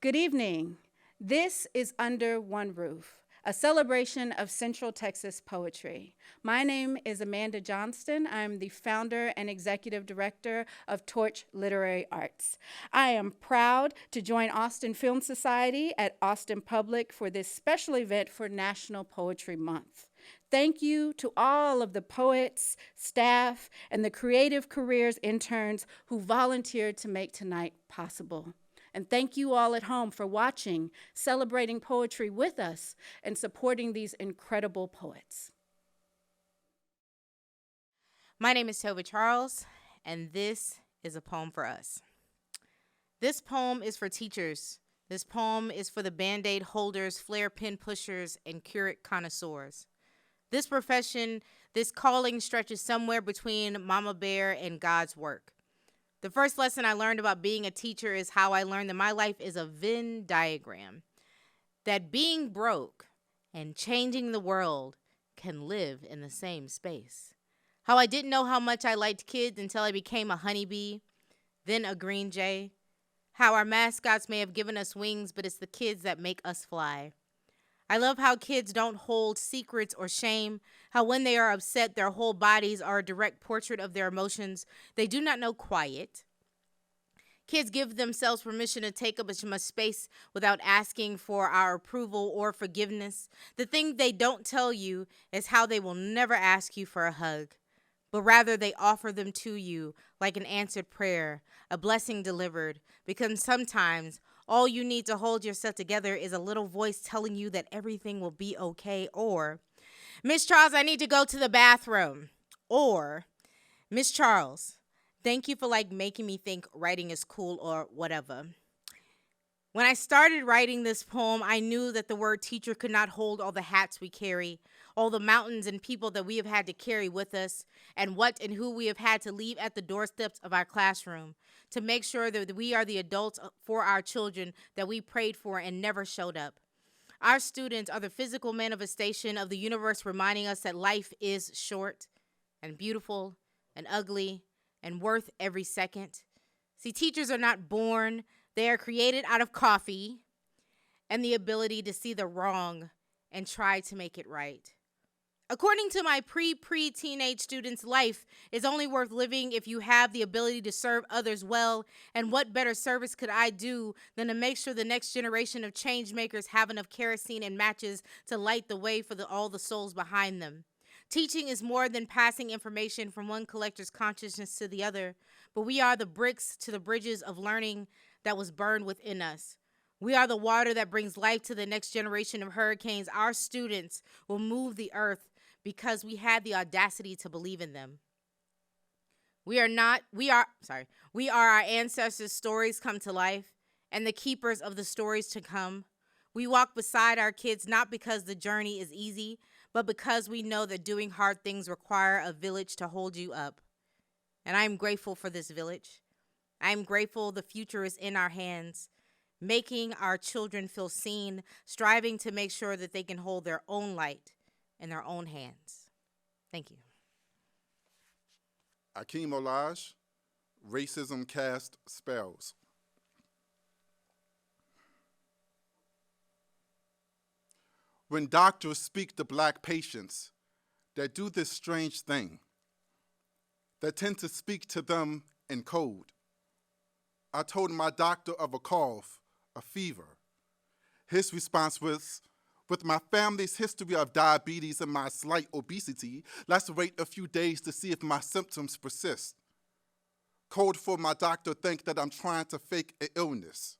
Good evening. This is Under One Roof, a celebration of Central Texas poetry. My name is Amanda Johnston. I'm the founder and executive director of Torch Literary Arts. I am proud to join Austin Film Society at Austin Public for this special event for National Poetry Month. Thank you to all of the poets, staff, and the creative careers interns who volunteered to make tonight possible. And thank you all at home for watching, celebrating poetry with us, and supporting these incredible poets. My name is Tova Charles, and this is a poem for us. This poem is for teachers. This poem is for the Band-Aid holders, flare pen pushers, and curate connoisseurs. This profession, this calling stretches somewhere between Mama Bear and God's work. The first lesson I learned about being a teacher is how I learned that my life is a Venn diagram, that being broke and changing the world can live in the same space. How I didn't know how much I liked kids until I became a honeybee, then a green jay. How our mascots may have given us wings, but it's the kids that make us fly. I love how kids don't hold secrets or shame, how when they are upset, their whole bodies are a direct portrait of their emotions. They do not know quiet. Kids give themselves permission to take up as much space without asking for our approval or forgiveness. The thing they don't tell you is how they will never ask you for a hug, but rather they offer them to you like an answered prayer, a blessing delivered, because sometimes all you need to hold yourself together is a little voice telling you that everything will be okay, or, Miss Charles, I need to go to the bathroom, or, Miss Charles, thank you for making me think writing is cool or whatever. When I started writing this poem, I knew that the word teacher could not hold all the hats we carry, all the mountains and people that we have had to carry with us, and what and who we have had to leave at the doorsteps of our classroom to make sure that we are the adults for our children that we prayed for and never showed up. Our students are the physical manifestation of the universe reminding us that life is short and beautiful and ugly and worth every second. See, teachers are not born. They are created out of coffee and the ability to see the wrong and try to make it right. According to my pre-teenage students, life is only worth living if you have the ability to serve others well, and what better service could I do than to make sure the next generation of change makers have enough kerosene and matches to light the way for all the souls behind them. Teaching is more than passing information from one collector's consciousness to the other, but we are the bricks to the bridges of learning that was burned within us. We are the water that brings life to the next generation of hurricanes. Our students will move the earth because we had the audacity to believe in them. We are our ancestors' stories come to life and the keepers of the stories to come. We walk beside our kids not because the journey is easy, but because we know that doing hard things require a village to hold you up. And I am grateful for this village. I am grateful the future is in our hands, making our children feel seen, striving to make sure that they can hold their own light in their own hands. Thank you. Akeem Olaj, Racism Cast Spells. When doctors speak to black patients that do this strange thing, that tend to speak to them in code, I told my doctor of a cough, a fever. His response was, with my family's history of diabetes and my slight obesity, let's wait a few days to see if my symptoms persist. Code for my doctor think that I'm trying to fake an illness.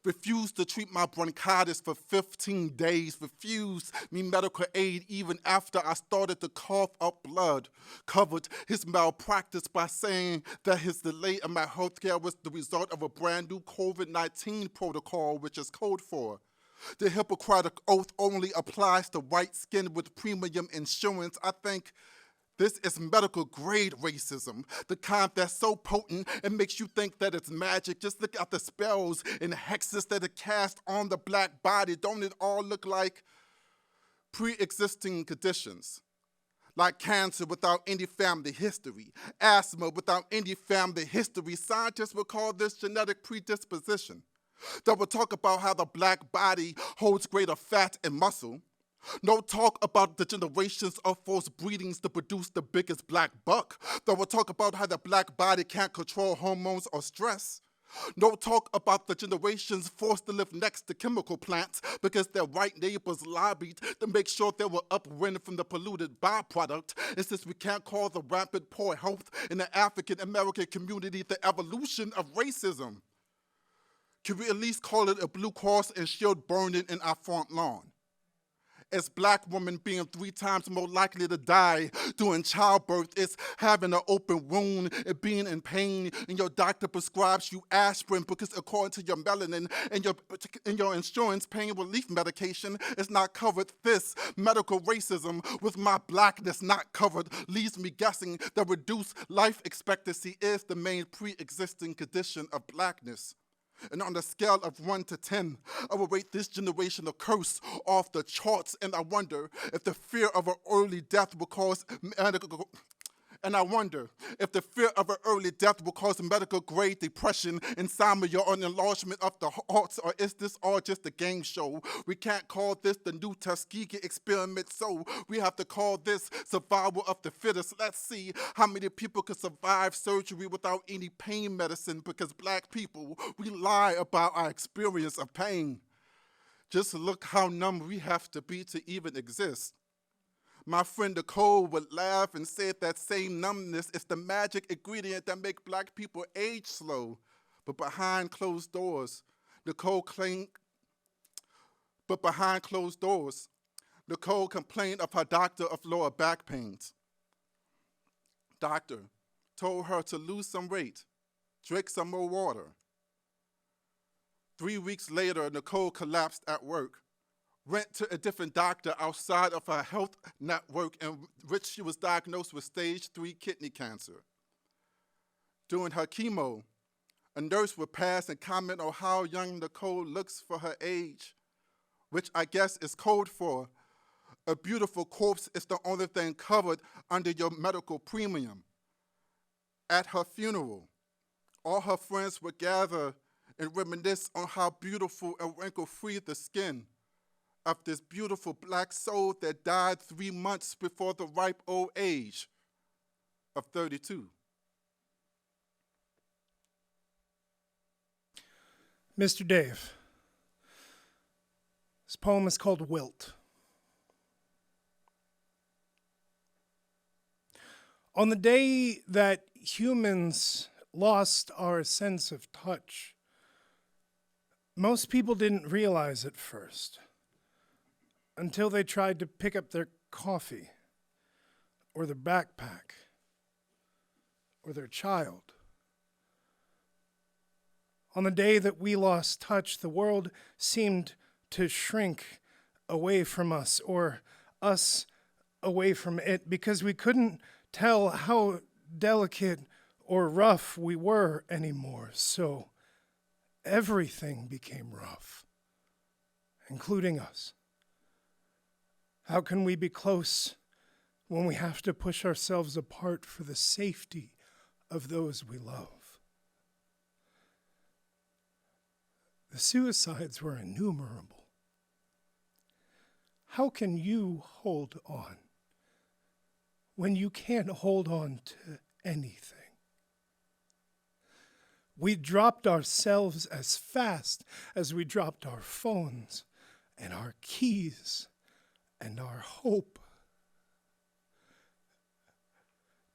Refused to treat my bronchitis for 15 days, refused me medical aid even after I started to cough up blood, covered his malpractice by saying that his delay in my healthcare was the result of a brand new COVID-19 protocol, which is code for. The Hippocratic Oath only applies to white skin with premium insurance. I think this is medical grade racism, the kind that's so potent it makes you think that it's magic. Just look at the spells and hexes that are cast on the black body. Don't it all look like pre-existing conditions? Like cancer without any family history, asthma without any family history. Scientists would call this genetic predisposition. That will talk about how the black body holds greater fat and muscle. No talk about the generations of forced breedings to produce the biggest black buck. That will talk about how the black body can't control hormones or stress. No talk about the generations forced to live next to chemical plants because their white neighbors lobbied to make sure they were upwind from the polluted byproduct. And since we can't call the rampant poor health in the African American community the evolution of racism, can we at least call it a Blue Cross and Shield burning in our front lawn? As black women being 3 times more likely to die during childbirth, it's having an open wound and being in pain, and your doctor prescribes you aspirin because according to your melanin and your insurance, pain relief medication is not covered. This medical racism with my blackness not covered leaves me guessing that reduced life expectancy is the main pre-existing condition of blackness. And on a scale of 1 to 10, I will rate this generation a curse off the charts, and I wonder if the fear of an early death will cause medical grade depression, insomnia, or an enlargement of the hearts, or is this all just a game show? We can't call this the new Tuskegee experiment, so we have to call this survival of the fittest. Let's see how many people could survive surgery without any pain medicine, because black people, we lie about our experience of pain. Just look how numb we have to be to even exist. My friend Nicole would laugh and say that same numbness is the magic ingredient that makes black people age slow. But behind closed doors, Nicole complained of her doctor of lower back pains. Doctor told her to lose some weight, drink some more water. 3 weeks later, Nicole collapsed at work, went to a different doctor outside of her health network, in which she was diagnosed with stage 3 kidney cancer. During her chemo, a nurse would pass and comment on how young Nicole looks for her age, which I guess is code for a beautiful corpse is the only thing covered under your medical premium. At her funeral, all her friends would gather and reminisce on how beautiful and wrinkle-free the skin of this beautiful black soul that died 3 months before the ripe old age of 32. Mr. Dave, this poem is called Wilt. On the day that humans lost our sense of touch, most people didn't realize at first, until they tried to pick up their coffee, or their backpack, or their child. On the day that we lost touch, the world seemed to shrink away from us, or us away from it, because we couldn't tell how delicate or rough we were anymore. So everything became rough, including us. How can we be close when we have to push ourselves apart for the safety of those we love? The suicides were innumerable. How can you hold on when you can't hold on to anything? We dropped ourselves as fast as we dropped our phones and our keys and our hope.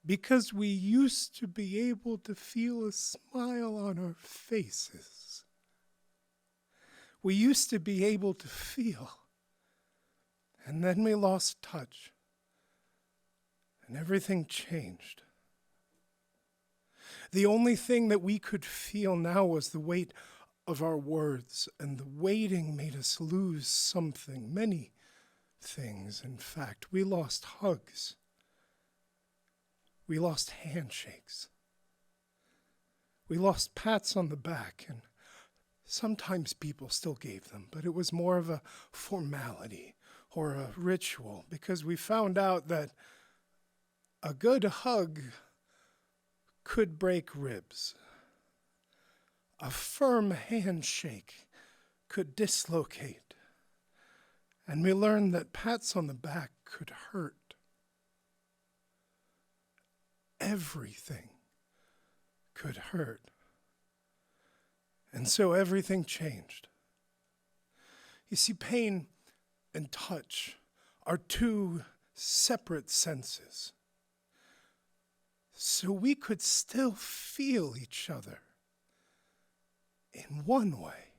Because we used to be able to feel a smile on our faces. We used to be able to feel. And then we lost touch. And everything changed. The only thing that we could feel now was the weight of our words, and the waiting made us lose something, many things. In fact, we lost hugs. We lost handshakes. We lost pats on the back, and sometimes people still gave them, but it was more of a formality or a ritual, because we found out that a good hug could break ribs. a firm handshake could dislocate. And we learned that pats on the back could hurt. Everything could hurt. And so everything changed. You see, pain and touch are two separate senses. So we could still feel each other in one way,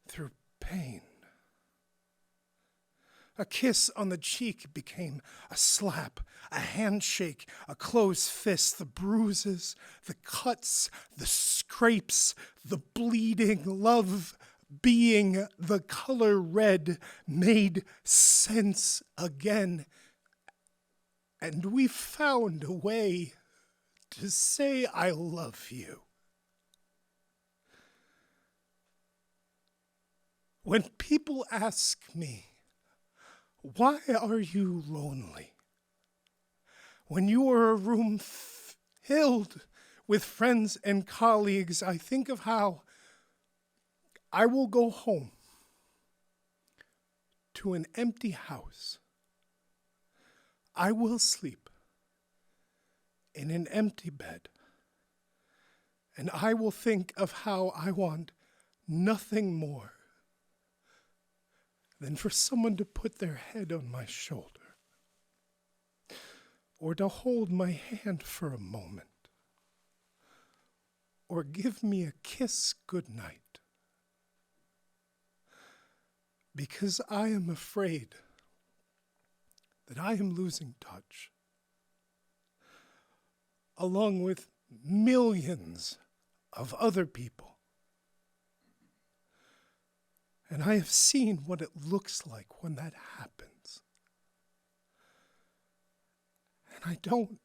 through pain. A kiss on the cheek became a slap, a handshake, a closed fist, the bruises, the cuts, the scrapes, the bleeding, love being the color red made sense again. And we found a way to say I love you. When people ask me, why are you lonely? When you are a room filled with friends and colleagues, I think of how I will go home to an empty house. I will sleep in an empty bed. And I will think of how I want nothing more than for someone to put their head on my shoulder, or to hold my hand for a moment, or give me a kiss goodnight. Because I am afraid that I am losing touch, along with millions of other people. And I have seen what it looks like when that happens. And I don't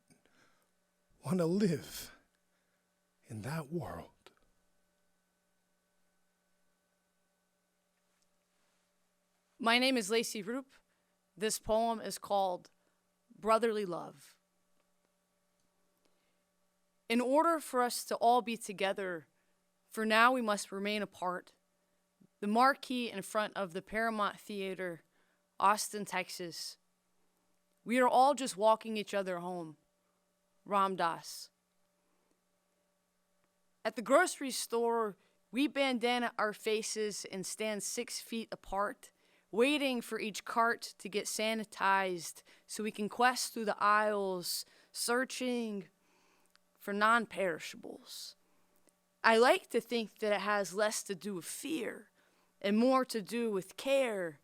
want to live in that world. My name is Lacey Roop. This poem is called Brotherly Love. In order for us to all be together, for now we must remain apart. The marquee in front of the Paramount Theater, Austin, Texas. We are all just walking each other home. Ram Dass. At the grocery store, we bandana our faces and stand 6 feet apart, waiting for each cart to get sanitized so we can quest through the aisles, searching for non-perishables. I like to think that it has less to do with fear and more to do with care,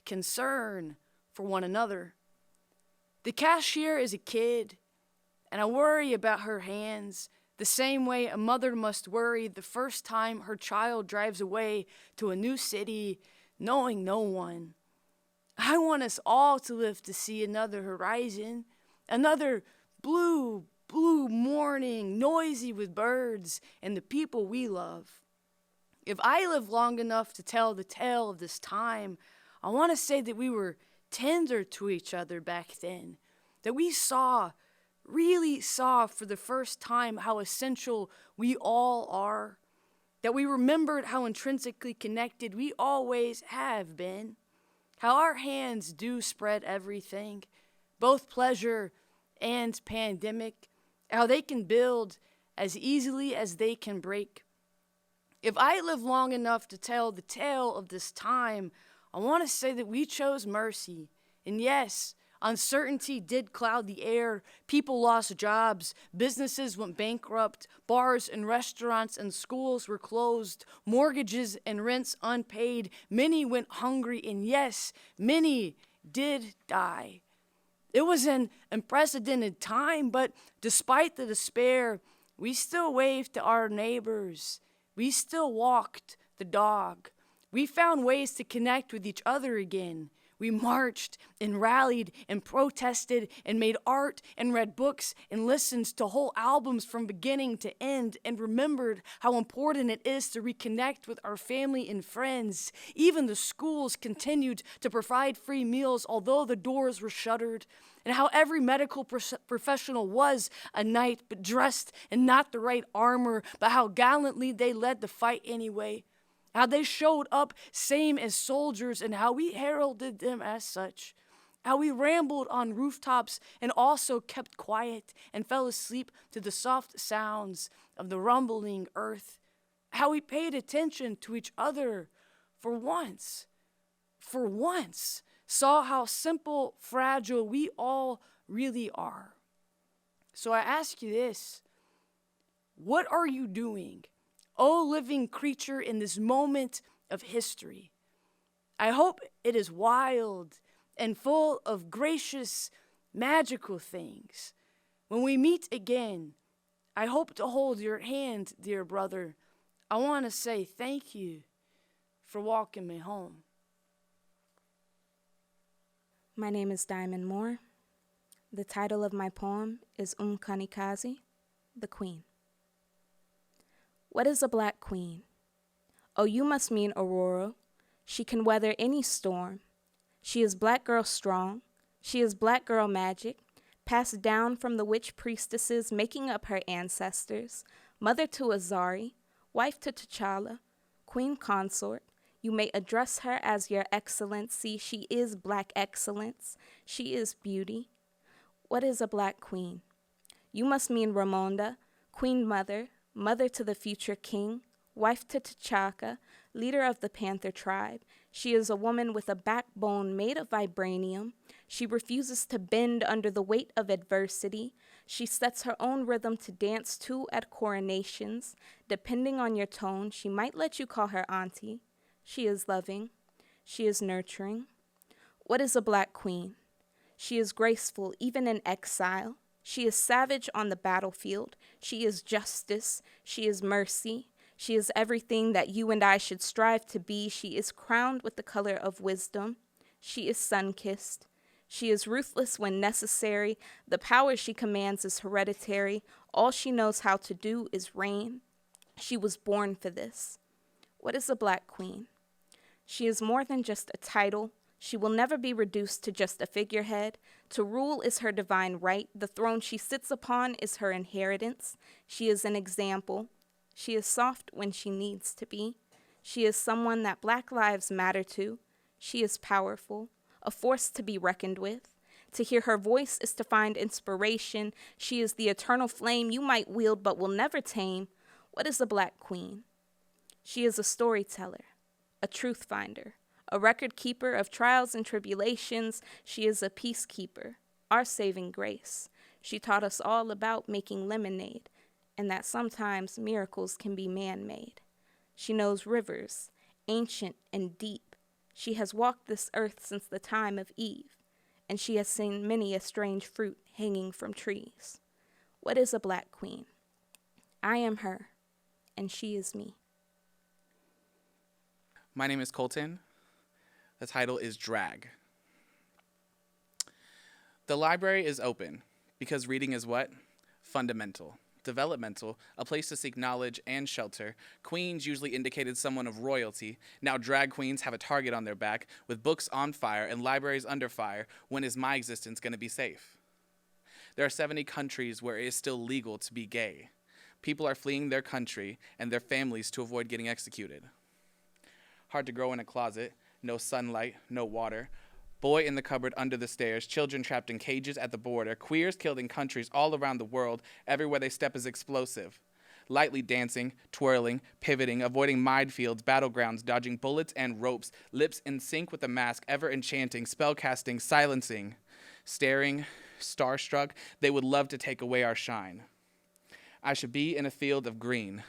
concern for one another. The cashier is a kid, and I worry about her hands the same way a mother must worry the first time her child drives away to a new city, knowing no one. I want us all to live to see another horizon, another blue morning, noisy with birds and the people we love. If I live long enough to tell the tale of this time, I want to say that we were tender to each other back then, that we really saw for the first time how essential we all are, that we remembered how intrinsically connected we always have been, how our hands do spread everything, both pleasure and pandemic, how they can build as easily as they can break. If I live long enough to tell the tale of this time, I want to say that we chose mercy. And yes, uncertainty did cloud the air. People lost jobs. Businesses went bankrupt. Bars and restaurants and schools were closed. Mortgages and rents unpaid. Many went hungry. And yes, many did die. It was an unprecedented time, but despite the despair, we still waved to our neighbors. We still walked the dog. We found ways to connect with each other again. We marched and rallied and protested and made art and read books and listened to whole albums from beginning to end and remembered how important it is to reconnect with our family and friends. Even the schools continued to provide free meals although the doors were shuttered, and how every medical professional was a knight but dressed in not the right armor, but how gallantly they led the fight anyway. How they showed up same as soldiers and how we heralded them as such. How we rambled on rooftops and also kept quiet and fell asleep to the soft sounds of the rumbling earth. How we paid attention to each other for once, saw how simple, fragile we all really are. So I ask you this, what are you doing, O living creature, in this moment of history? I hope it is wild and full of gracious, magical things. When we meet again, I hope to hold your hand, dear brother. I want to say thank you for walking me home. My name is Diamond Moore. The title of my poem is Kamikaze, the Queen. What is a black queen? Oh, you must mean Aurora. She can weather any storm. She is black girl strong. She is black girl magic, passed down from the witch priestesses making up her ancestors, mother to Azari, wife to T'Challa, queen consort. You may address her as your excellency. She is black excellence. She is beauty. What is a black queen? You must mean Ramonda, queen mother, mother to the future king, wife to T'Chaka, leader of the Panther tribe. She is a woman with a backbone made of vibranium. She refuses to bend under the weight of adversity. She sets her own rhythm to dance to at coronations. Depending on your tone, she might let you call her auntie. She is loving. She is nurturing. What is a black queen? She is graceful, even in exile. She is savage on the battlefield. She is justice. She is mercy. She is everything that you and I should strive to be. She is crowned with the color of wisdom. She is sun-kissed. She is ruthless when necessary. The power she commands is hereditary. All she knows how to do is reign. She was born for this. What is a black queen? She is more than just a title. She will never be reduced to just a figurehead. To rule is her divine right. The throne she sits upon is her inheritance. She is an example. She is soft when she needs to be. She is someone that Black lives matter to. She is powerful, a force to be reckoned with. To hear her voice is to find inspiration. She is the eternal flame you might wield but will never tame. What is a black queen? She is a storyteller, a truth finder, a record keeper of trials and tribulations. She is a peacekeeper, our saving grace. She taught us all about making lemonade, and that sometimes miracles can be man-made. She knows rivers, ancient and deep. She has walked this earth since the time of Eve, and she has seen many a strange fruit hanging from trees. What is a black queen? I am her, and she is me. My name is Colton. The title is Drag. The library is open because reading is what? Fundamental. Developmental, a place to seek knowledge and shelter. Queens usually indicated someone of royalty. Now drag queens have a target on their back with books on fire and libraries under fire. When is my existence going to be safe? There are 70 countries where it is still legal to be gay. People are fleeing their country and their families to avoid getting executed. Hard to grow in a closet, no sunlight, no water. Boy in the cupboard under the stairs, children trapped in cages at the border, queers killed in countries all around the world, everywhere they step is explosive. Lightly dancing, twirling, pivoting, avoiding minefields, battlegrounds, dodging bullets and ropes, lips in sync with the mask, ever enchanting, spellcasting, silencing. Staring, starstruck, they would love to take away our shine. I should be in a field of green.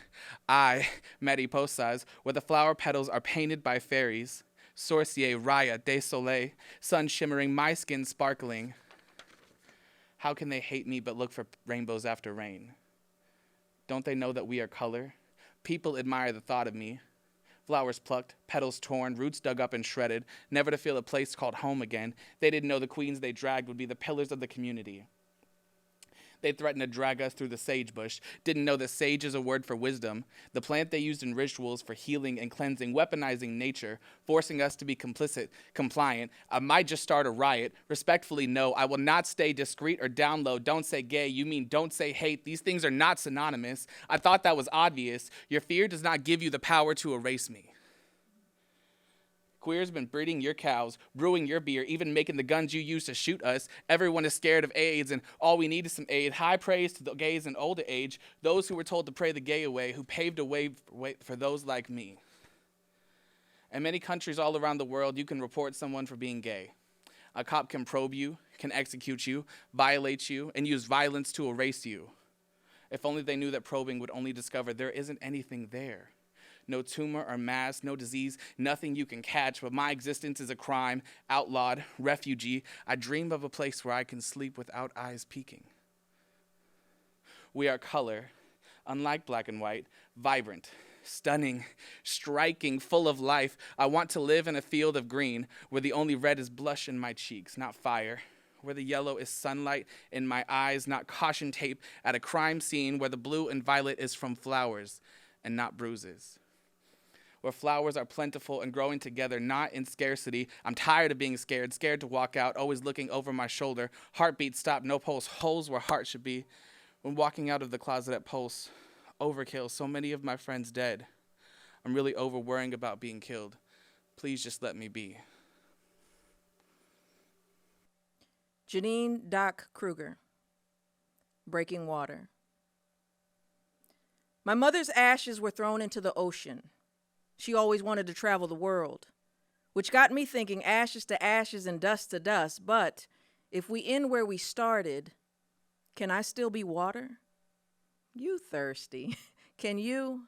Mariposas, where the flower petals are painted by fairies. Sorcier, Raya, de Soleil, sun shimmering, my skin sparkling. How can they hate me but look for rainbows after rain? Don't they know that we are color? People admire the thought of me. Flowers plucked, petals torn, roots dug up and shredded, never to feel a place called home again. They didn't know the queens they dragged would be the pillars of the community. They threatened to drag us through the sagebush, didn't know that sage is a word for wisdom, the plant they used in rituals for healing and cleansing, weaponizing nature, forcing us to be complicit, compliant. I might just start a riot. Respectfully, no, I will not stay discreet or down low. Don't say gay, you mean don't say hate. These things are not synonymous. I thought that was obvious. Your fear does not give you the power to erase me. Queer's been breeding your cows, brewing your beer, even making the guns you use to shoot us. Everyone is scared of AIDS, and all we need is some aid. High praise to the gays in older age, those who were told to pray the gay away, who paved a way for those like me. In many countries all around the world, you can report someone for being gay. A cop can probe you, can execute you, violate you, and use violence to erase you. If only they knew that probing would only discover there isn't anything there. No tumor or mass, no disease, nothing you can catch, but my existence is a crime, outlawed, refugee. I dream of a place where I can sleep without eyes peeking. We are color, unlike black and white, vibrant, stunning, striking, full of life. I want to live in a field of green where the only red is blush in my cheeks, not fire. Where the yellow is sunlight in my eyes, not caution tape at a crime scene. Where the blue and violet is from flowers and not bruises. Where flowers are plentiful and growing together, not in scarcity. I'm tired of being scared, scared to walk out, always looking over my shoulder. Heartbeat stop, no pulse, holes where heart should be. When walking out of the closet at Pulse, overkill, so many of my friends dead. I'm really over worrying about being killed. Please just let me be. Janine Doc Kruger, Breaking Water. My mother's ashes were thrown into the ocean. She always wanted to travel the world, which got me thinking ashes to ashes and dust to dust. But if we end where we started, can I still be water? You thirsty. Can you?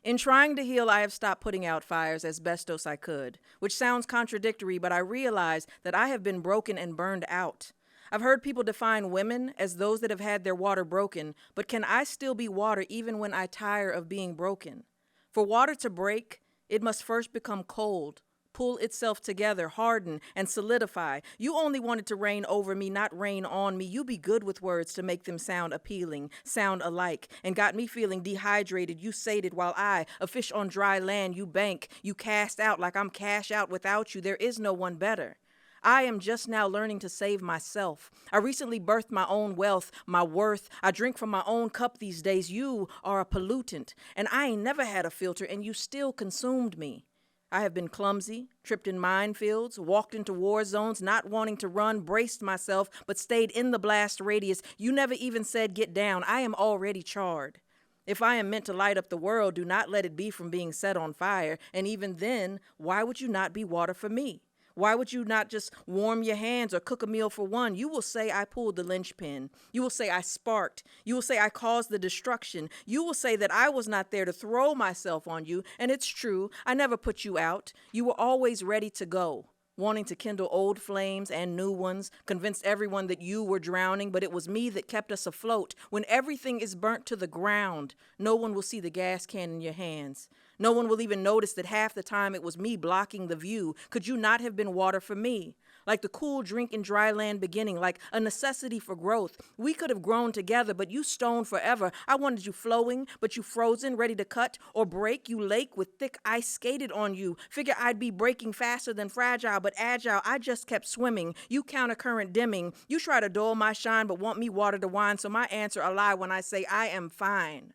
In trying to heal, I have stopped putting out fires as best as I could, which sounds contradictory, but I realize that I have been broken and burned out. I've heard people define women as those that have had their water broken, but can I still be water even when I tire of being broken? For water to break, it must first become cold, pull itself together, harden, and solidify. You only wanted to reign over me, not rain on me. You be good with words to make them sound appealing, sound alike, and got me feeling dehydrated. You sated while I, a fish on dry land, you bank, you cast out like I'm cash out without you. There is no one better. I am just now learning to save myself. I recently birthed my own wealth, my worth. I drink from my own cup these days. You are a pollutant, and I ain't never had a filter, and you still consumed me. I have been clumsy, tripped in minefields, walked into war zones, not wanting to run, braced myself, but stayed in the blast radius. You never even said get down. I am already charred. If I am meant to light up the world, do not let it be from being set on fire. And even then, why would you not be water for me? Why would you not just warm your hands or cook a meal for one? You will say I pulled the linchpin. You will say I sparked. You will say I caused the destruction. You will say that I was not there to throw myself on you. And it's true. I never put you out. You were always ready to go, wanting to kindle old flames and new ones, convinced everyone that you were drowning, but it was me that kept us afloat. When everything is burnt to the ground, no one will see the gas can in your hands. No one will even notice that half the time it was me blocking the view. Could you not have been water for me? Like the cool drink in dry land beginning, like a necessity for growth. We could have grown together, but you stoned forever. I wanted you flowing, but you frozen, ready to cut or break. You lake with thick ice skated on you. Figure I'd be breaking faster than fragile, but agile. I just kept swimming. You countercurrent dimming. You try to dull my shine, but want me water to wine, so my answer a lie when I say I am fine.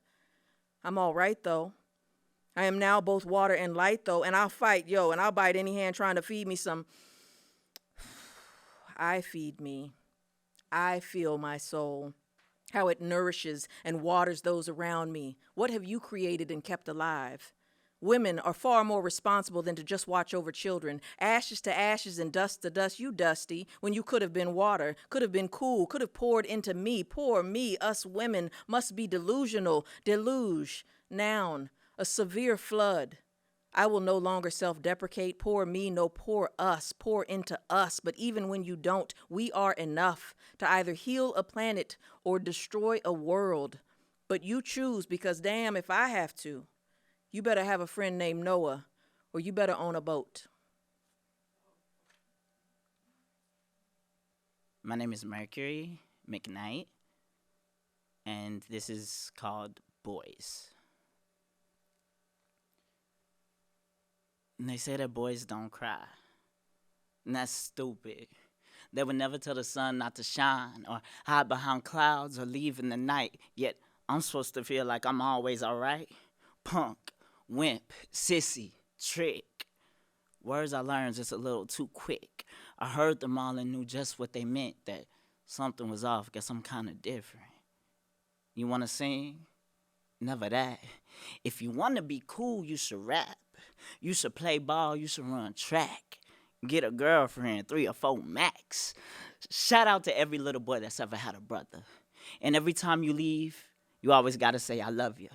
I'm all right, though. I am now both water and light, though, and I'll fight, and I'll bite any hand trying to feed me some. I feed me. I feel my soul, how it nourishes and waters those around me. What have you created and kept alive? Women are far more responsible than to just watch over children. Ashes to ashes and dust to dust, you dusty, when you could have been water, could have been cool, could have poured into me. Poor me, us women must be delusional. Deluge, noun. A severe flood. I will no longer self-deprecate. Poor me, no, poor us. Pour into us. But even when you don't, we are enough to either heal a planet or destroy a world. But you choose, because damn if I have to. You better have a friend named Noah, or you better own a boat. My name is Mercury McKnight, and this is called Boys. And they say that boys don't cry. And that's stupid. They would never tell the sun not to shine or hide behind clouds or leave in the night. Yet I'm supposed to feel like I'm always all right. Punk, wimp, sissy, trick. Words I learned just a little too quick. I heard them all and knew just what they meant, that something was off, guess I'm kind of different. You want to sing? Never that. If you want to be cool, you should rap. You should play ball, you should run track. Get a girlfriend, 3 or 4 max. Shout out to every little boy that's ever had a brother. And every time you leave, you always got to say, I love you.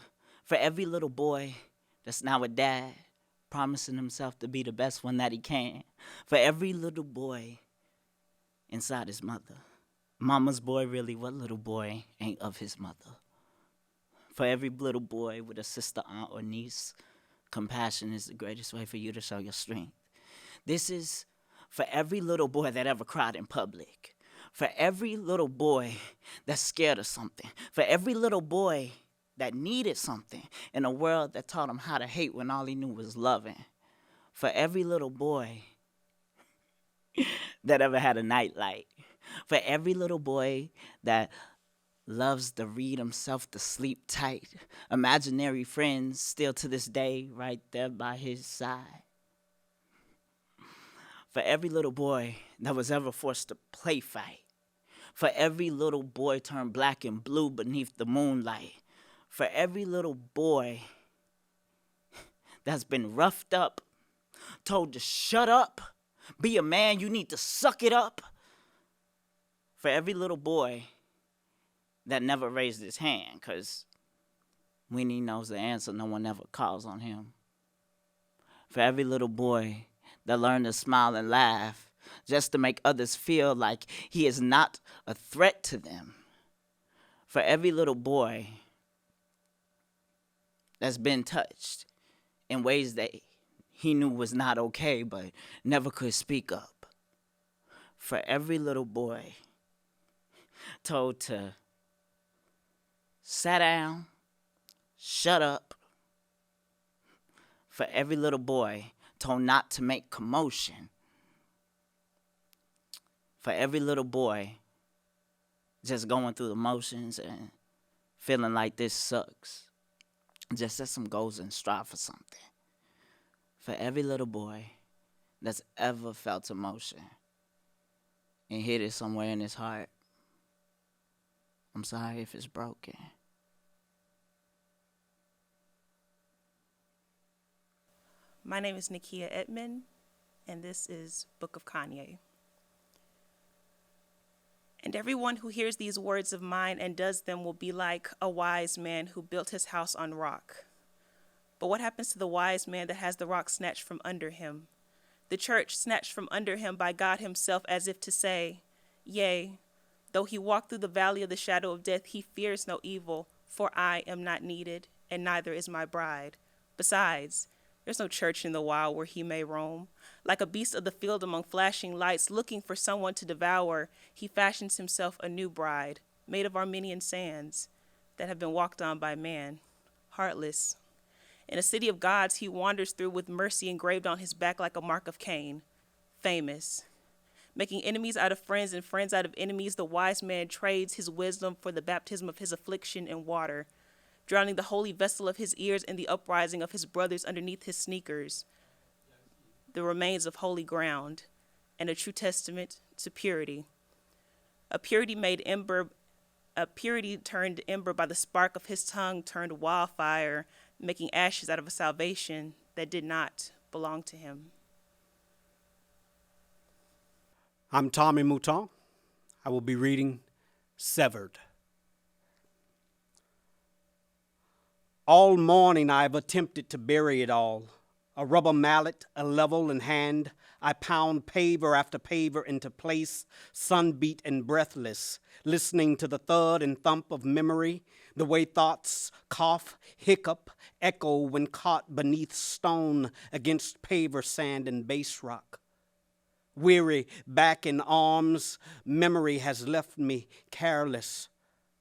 For every little boy that's now a dad, promising himself to be the best one that he can. For every little boy inside his mother. Mama's boy, really, what little boy ain't of his mother? For every little boy with a sister, aunt, or niece, compassion is the greatest way for you to show your strength. This is for every little boy that ever cried in public. For every little boy that's scared of something. For every little boy that needed something in a world that taught him how to hate when all he knew was loving. For every little boy that ever had a nightlight. For every little boy that loves to read himself to sleep tight. Imaginary friends still to this day right there by his side. For every little boy that was ever forced to play fight. For every little boy turned black and blue beneath the moonlight. For every little boy that's been roughed up, told to shut up, be a man, you need to suck it up. For every little boy that never raised his hand, because when he knows the answer, no one ever calls on him. For every little boy that learned to smile and laugh just to make others feel like he is not a threat to them. For every little boy that's been touched in ways that he knew was not okay but never could speak up. For every little boy told to sit down, shut up. For every little boy told not to make commotion. For every little boy just going through the motions and feeling like this sucks. Just set some goals and strive for something. For every little boy that's ever felt emotion and hid it somewhere in his heart, I'm sorry if it's broken. My name is Nakia Edmond, and this is Book of Kanye. And everyone who hears these words of mine and does them will be like a wise man who built his house on rock. But what happens to the wise man that has the rock snatched from under him? The church snatched from under him by God himself, as if to say, yea, though he walk through the valley of the shadow of death, he fears no evil, for I am not needed, and neither is my bride. Besides, there's no church in the wild where he may roam. Like a beast of the field among flashing lights, looking for someone to devour, he fashions himself a new bride, made of Armenian sands that have been walked on by man, heartless. In a city of gods he wanders through with mercy engraved on his back like a mark of Cain, famous. Making enemies out of friends and friends out of enemies, the wise man trades his wisdom for the baptism of his affliction in water, drowning the holy vessel of his ears in the uprising of his brothers underneath his sneakers, the remains of holy ground, and a true testament to purity. A purity turned ember by the spark of his tongue turned wildfire, making ashes out of a salvation that did not belong to him. I'm Tommy Mouton. I will be reading Severed. All morning I have attempted to bury it all. A rubber mallet, a level in hand, I pound paver after paver into place, sun-beat and breathless, listening to the thud and thump of memory, The way thoughts cough, hiccup, echo when caught beneath stone against paver sand and base rock. Weary back in arms, memory has left me careless.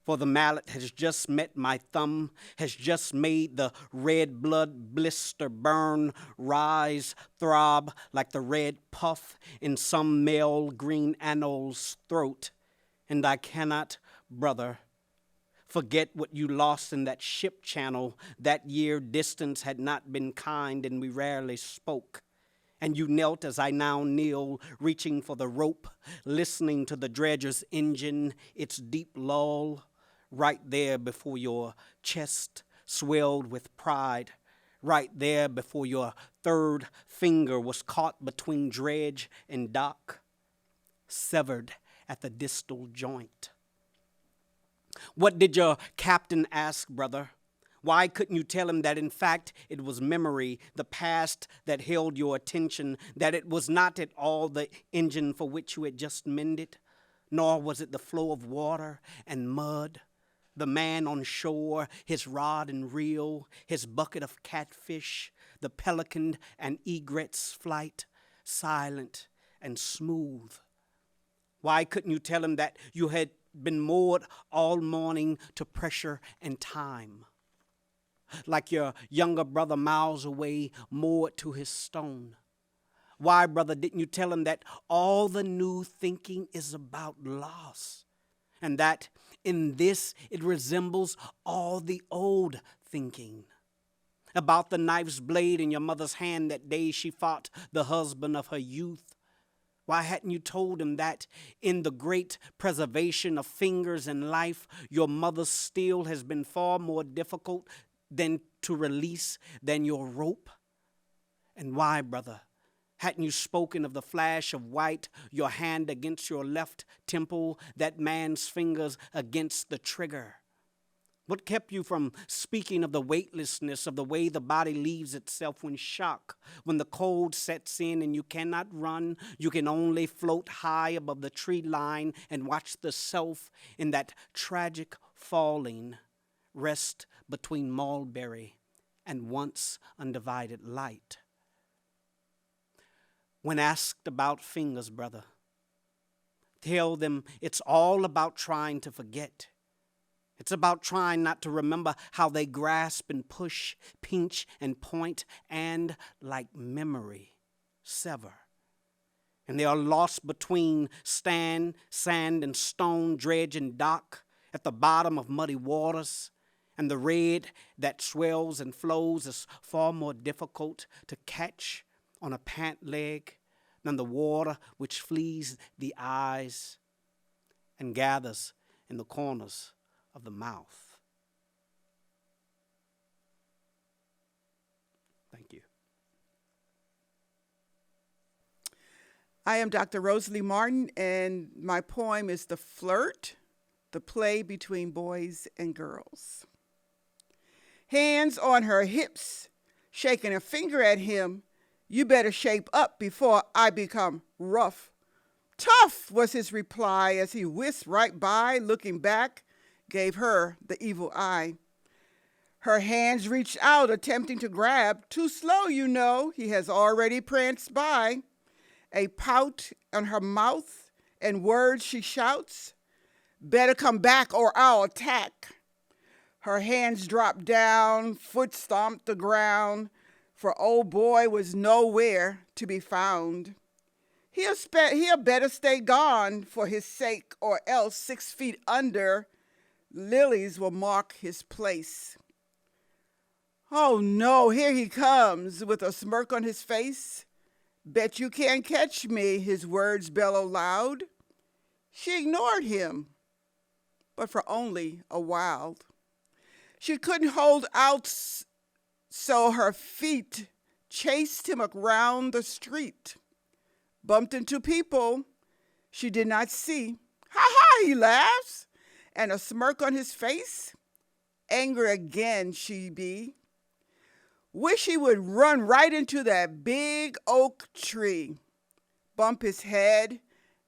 For the mallet has just met my thumb, has just made the red blood blister burn, rise, throb like the red puff in some male green anol's throat. And I cannot, brother, forget what you lost in that ship channel. That year distance had not been kind and we rarely spoke. And you knelt as I now kneel, reaching for the rope, listening to the dredger's engine, its deep lull. Right there before your chest swelled with pride, right there before your third finger was caught between dredge and dock, severed at the distal joint. What did your captain ask, brother? Why couldn't you tell him that in fact it was memory, the past that held your attention, that it was not at all the engine for which you had just mended, nor was it the flow of water and mud? The man on shore, his rod and reel, his bucket of catfish, the pelican and egret's flight, silent and smooth. Why couldn't you tell him that you had been moored all morning to pressure and time? Like your younger brother miles away, moored to his stone. Why, brother, didn't you tell him that all the new thinking is about loss? And that in this it resembles all the old thinking. About the knife's blade in your mother's hand that day she fought the husband of her youth. Why hadn't you told him that in the great preservation of fingers and life, your mother's steel has been far more difficult than to release than your rope? And why, brother, hadn't you spoken of the flash of white, your hand against your left temple, that man's fingers against the trigger? What kept you from speaking of the weightlessness of the way the body leaves itself when shock, when the cold sets in and you cannot run, you can only float high above the tree line and watch the self in that tragic falling rest between mulberry and once undivided light? When asked about fingers, brother, tell them it's all about trying to forget. It's about trying not to remember how they grasp and push, pinch and point, and like memory, sever. And they are lost between sand and stone, dredge and dock, at the bottom of muddy waters. And the red that swells and flows is far more difficult to catch on a pant leg than the water which flees the eyes and gathers in the corners of the mouth. Thank you. I am Dr. Rosalie Martin, and my poem is The Flirt, the play between boys and girls. Hands on her hips, shaking a finger at him. You better shape up before I become rough. Tough, was his reply as he whisked right by, looking back, gave her the evil eye. Her hands reached out, attempting to grab. Too slow, you know, he has already pranced by. A pout on her mouth and words she shouts. Better come back or I'll attack. Her hands dropped down, foot stomped the ground, for old boy was nowhere to be found. He'll better stay gone for his sake, or else 6 feet under, lilies will mark his place. Oh no, here he comes with a smirk on his face. Bet you can't catch me, his words bellow loud. She ignored him, but for only a while. She couldn't hold out, so her feet chased him around the street. Bumped into people she did not see. Ha ha, he laughs, and a smirk on his face. Anger again she be. Wish he would run right into that big oak tree, bump his head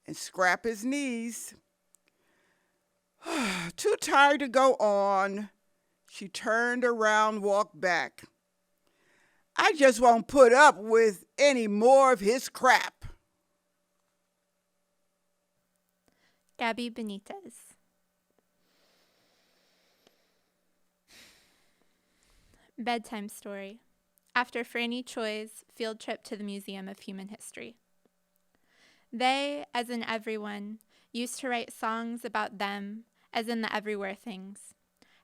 and scrap his knees. Too tired to go on, She turned around, walked back. I just won't put up with any more of his crap. Gabby Benitez. Bedtime story. After Franny Choi's field trip to the Museum of Human History. They, as in everyone, used to write songs about them, as in the everywhere things.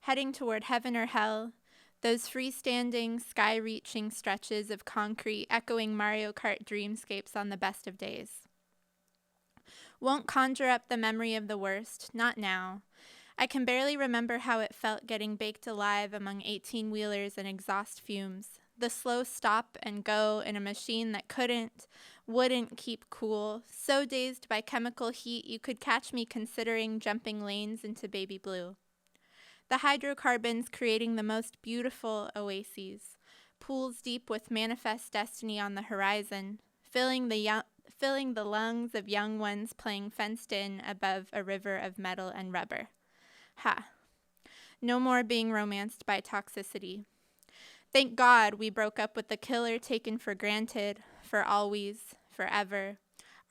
Heading toward heaven or hell, those freestanding, sky-reaching stretches of concrete echoing Mario Kart dreamscapes on the best of days. Won't conjure up the memory of the worst, not now. I can barely remember how it felt getting baked alive among 18-wheelers and exhaust fumes. The slow stop and go in a machine that wouldn't keep cool, so dazed by chemical heat you could catch me considering jumping lanes into baby blue. The hydrocarbons creating the most beautiful oases, pools deep with manifest destiny on the horizon, filling the lungs of young ones playing fenced in above a river of metal and rubber. Ha. No more being romanced by toxicity. Thank God we broke up with the killer taken for granted, for always, forever.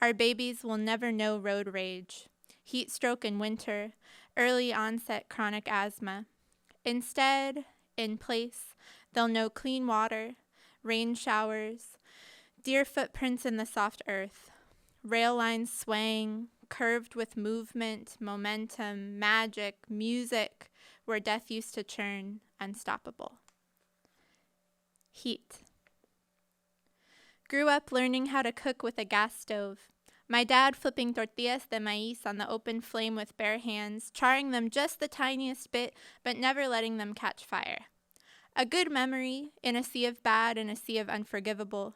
Our babies will never know road rage, heat stroke in winter, early onset chronic asthma. Instead, in place, they'll know clean water, rain showers, deer footprints in the soft earth, rail lines swaying, curved with movement, momentum, magic, music, where death used to churn, unstoppable. Heat. Grew up learning how to cook with a gas stove. My dad flipping tortillas de maíz on the open flame with bare hands, charring them just the tiniest bit, but never letting them catch fire. A good memory, in a sea of bad and a sea of unforgivable.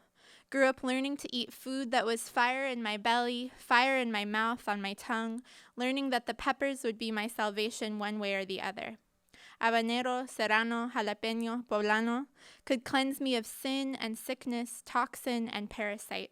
Grew up learning to eat food that was fire in my belly, fire in my mouth, on my tongue, learning that the peppers would be my salvation one way or the other. Habanero, serrano, jalapeño, poblano could cleanse me of sin and sickness, toxin and parasite.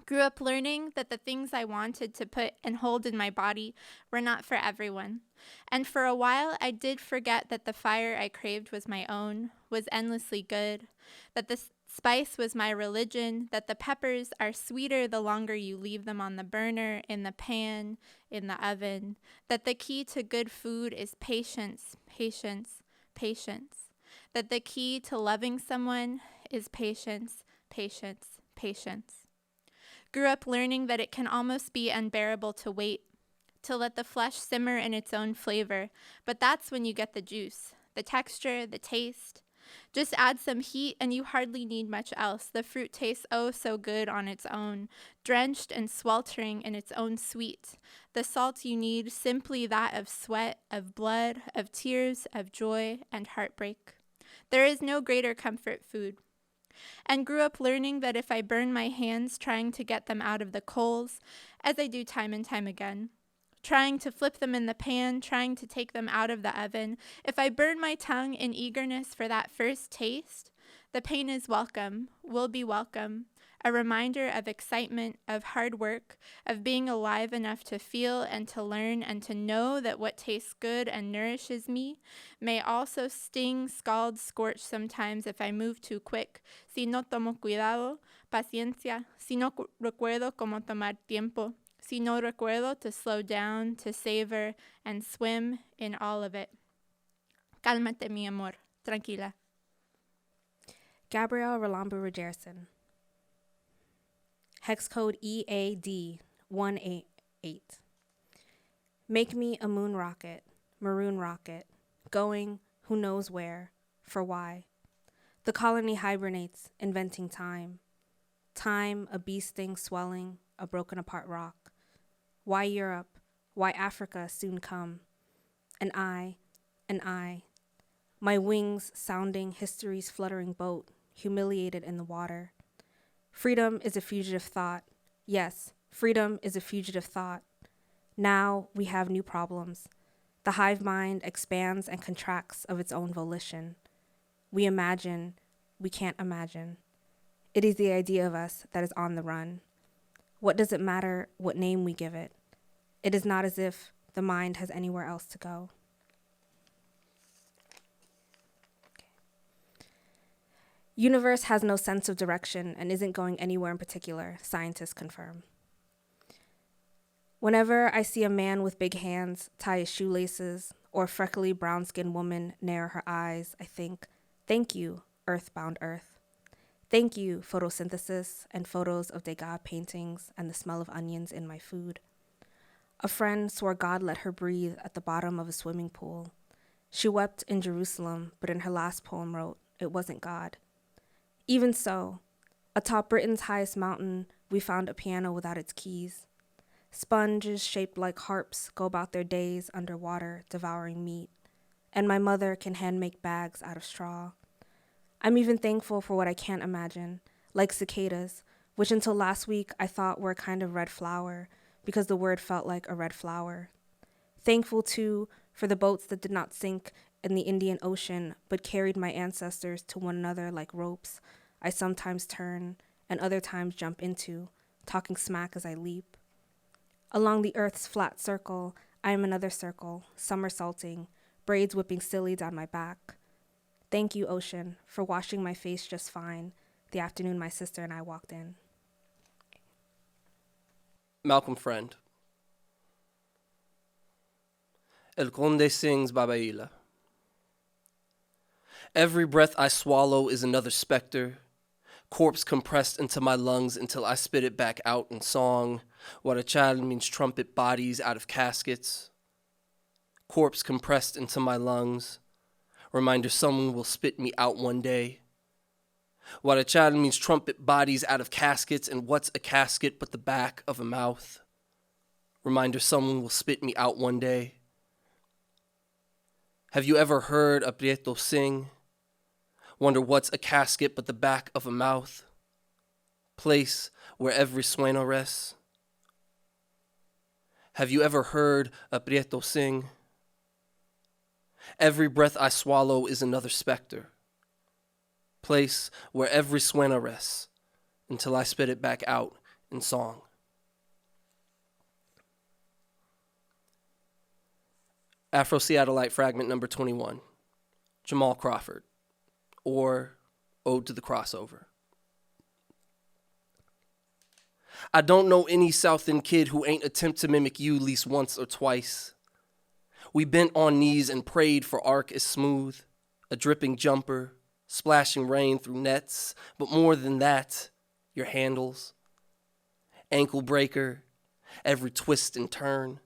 Grew up learning that the things I wanted to put and hold in my body were not for everyone. And for a while, I did forget that the fire I craved was my own, was endlessly good, that the spice was my religion, that the peppers are sweeter the longer you leave them on the burner, in the pan, in the oven, that the key to good food is patience, patience, patience, that the key to loving someone is patience, patience, patience. Grew up learning that it can almost be unbearable to wait, to let the flesh simmer in its own flavor, but that's when you get the juice, the texture, the taste. Just add some heat and you hardly need much else. The fruit tastes oh so good on its own, drenched and sweltering in its own sweet. The salt you need, simply that of sweat, of blood, of tears, of joy and heartbreak. There is no greater comfort food. And grew up learning that if I burn my hands trying to get them out of the coals, as I do time and time again, trying to flip them in the pan, trying to take them out of the oven, if I burn my tongue in eagerness for that first taste, the pain is welcome, will be welcome, a reminder of excitement, of hard work, of being alive enough to feel and to learn and to know that what tastes good and nourishes me may also sting, scald, scorch sometimes if I move too quick. Si no tomo cuidado, paciencia, si no recuerdo cómo tomar tiempo, si no recuerdo to slow down, to savor, and swim in all of it. Cálmate, mi amor. Tranquila. Gabrielle Rolando Rogerson. Hex code EAD 188. Make me a moon rocket, maroon rocket, going who knows where, for why. The colony hibernates, inventing time. Time, a bee sting swelling, a broken apart rock. Why Europe? Why Africa soon come? And I, my wings sounding history's fluttering boat, humiliated in the water. Freedom is a fugitive thought. Yes, freedom is a fugitive thought. Now we have new problems. The hive mind expands and contracts of its own volition. We imagine, we can't imagine. It is the idea of us that is on the run. What does it matter what name we give it? It is not as if the mind has anywhere else to go. Universe has no sense of direction and isn't going anywhere in particular, scientists confirm. Whenever I see a man with big hands tie his shoelaces or a freckly brown-skinned woman narrow her eyes, I think, thank you, earthbound earth. Thank you, photosynthesis and photos of Degas paintings and the smell of onions in my food. A friend swore God let her breathe at the bottom of a swimming pool. She wept in Jerusalem, but in her last poem wrote, it wasn't God. Even so, atop Britain's highest mountain, we found a piano without its keys. Sponges shaped like harps go about their days underwater, devouring meat. And my mother can hand-make bags out of straw. I'm even thankful for what I can't imagine, like cicadas, which until last week I thought were a kind of red flower, because the word felt like a red flower. Thankful, too, for the boats that did not sink in the Indian Ocean, but carried my ancestors to one another like ropes I sometimes turn and other times jump into, talking smack as I leap. Along the earth's flat circle, I am another circle, somersaulting, braids whipping silly down my back. Thank you, ocean, for washing my face just fine the afternoon my sister and I walked in. Malcolm Friend. El Conde sings Babaila. Every breath I swallow is another specter, corpse compressed into my lungs until I spit it back out in song. Huarachal means trumpet bodies out of caskets. Corpse compressed into my lungs. Reminder someone will spit me out one day. Huarachal means trumpet bodies out of caskets, and what's a casket but the back of a mouth? Reminder someone will spit me out one day. Have you ever heard a Prieto sing? Wonder what's a casket but the back of a mouth? Place where every sueno rests. Have you ever heard a Prieto sing? Every breath I swallow is another specter. Place where every suena rests until I spit it back out in song. Afro-Seattleite fragment number 21, Jamal Crawford, or Ode to the Crossover. I don't know any South End kid who ain't attempt to mimic you least once or twice. We bent on knees and prayed for arc is smooth, a dripping jumper, splashing rain through nets, but more than that, your handles. Ankle breaker, every twist and turn.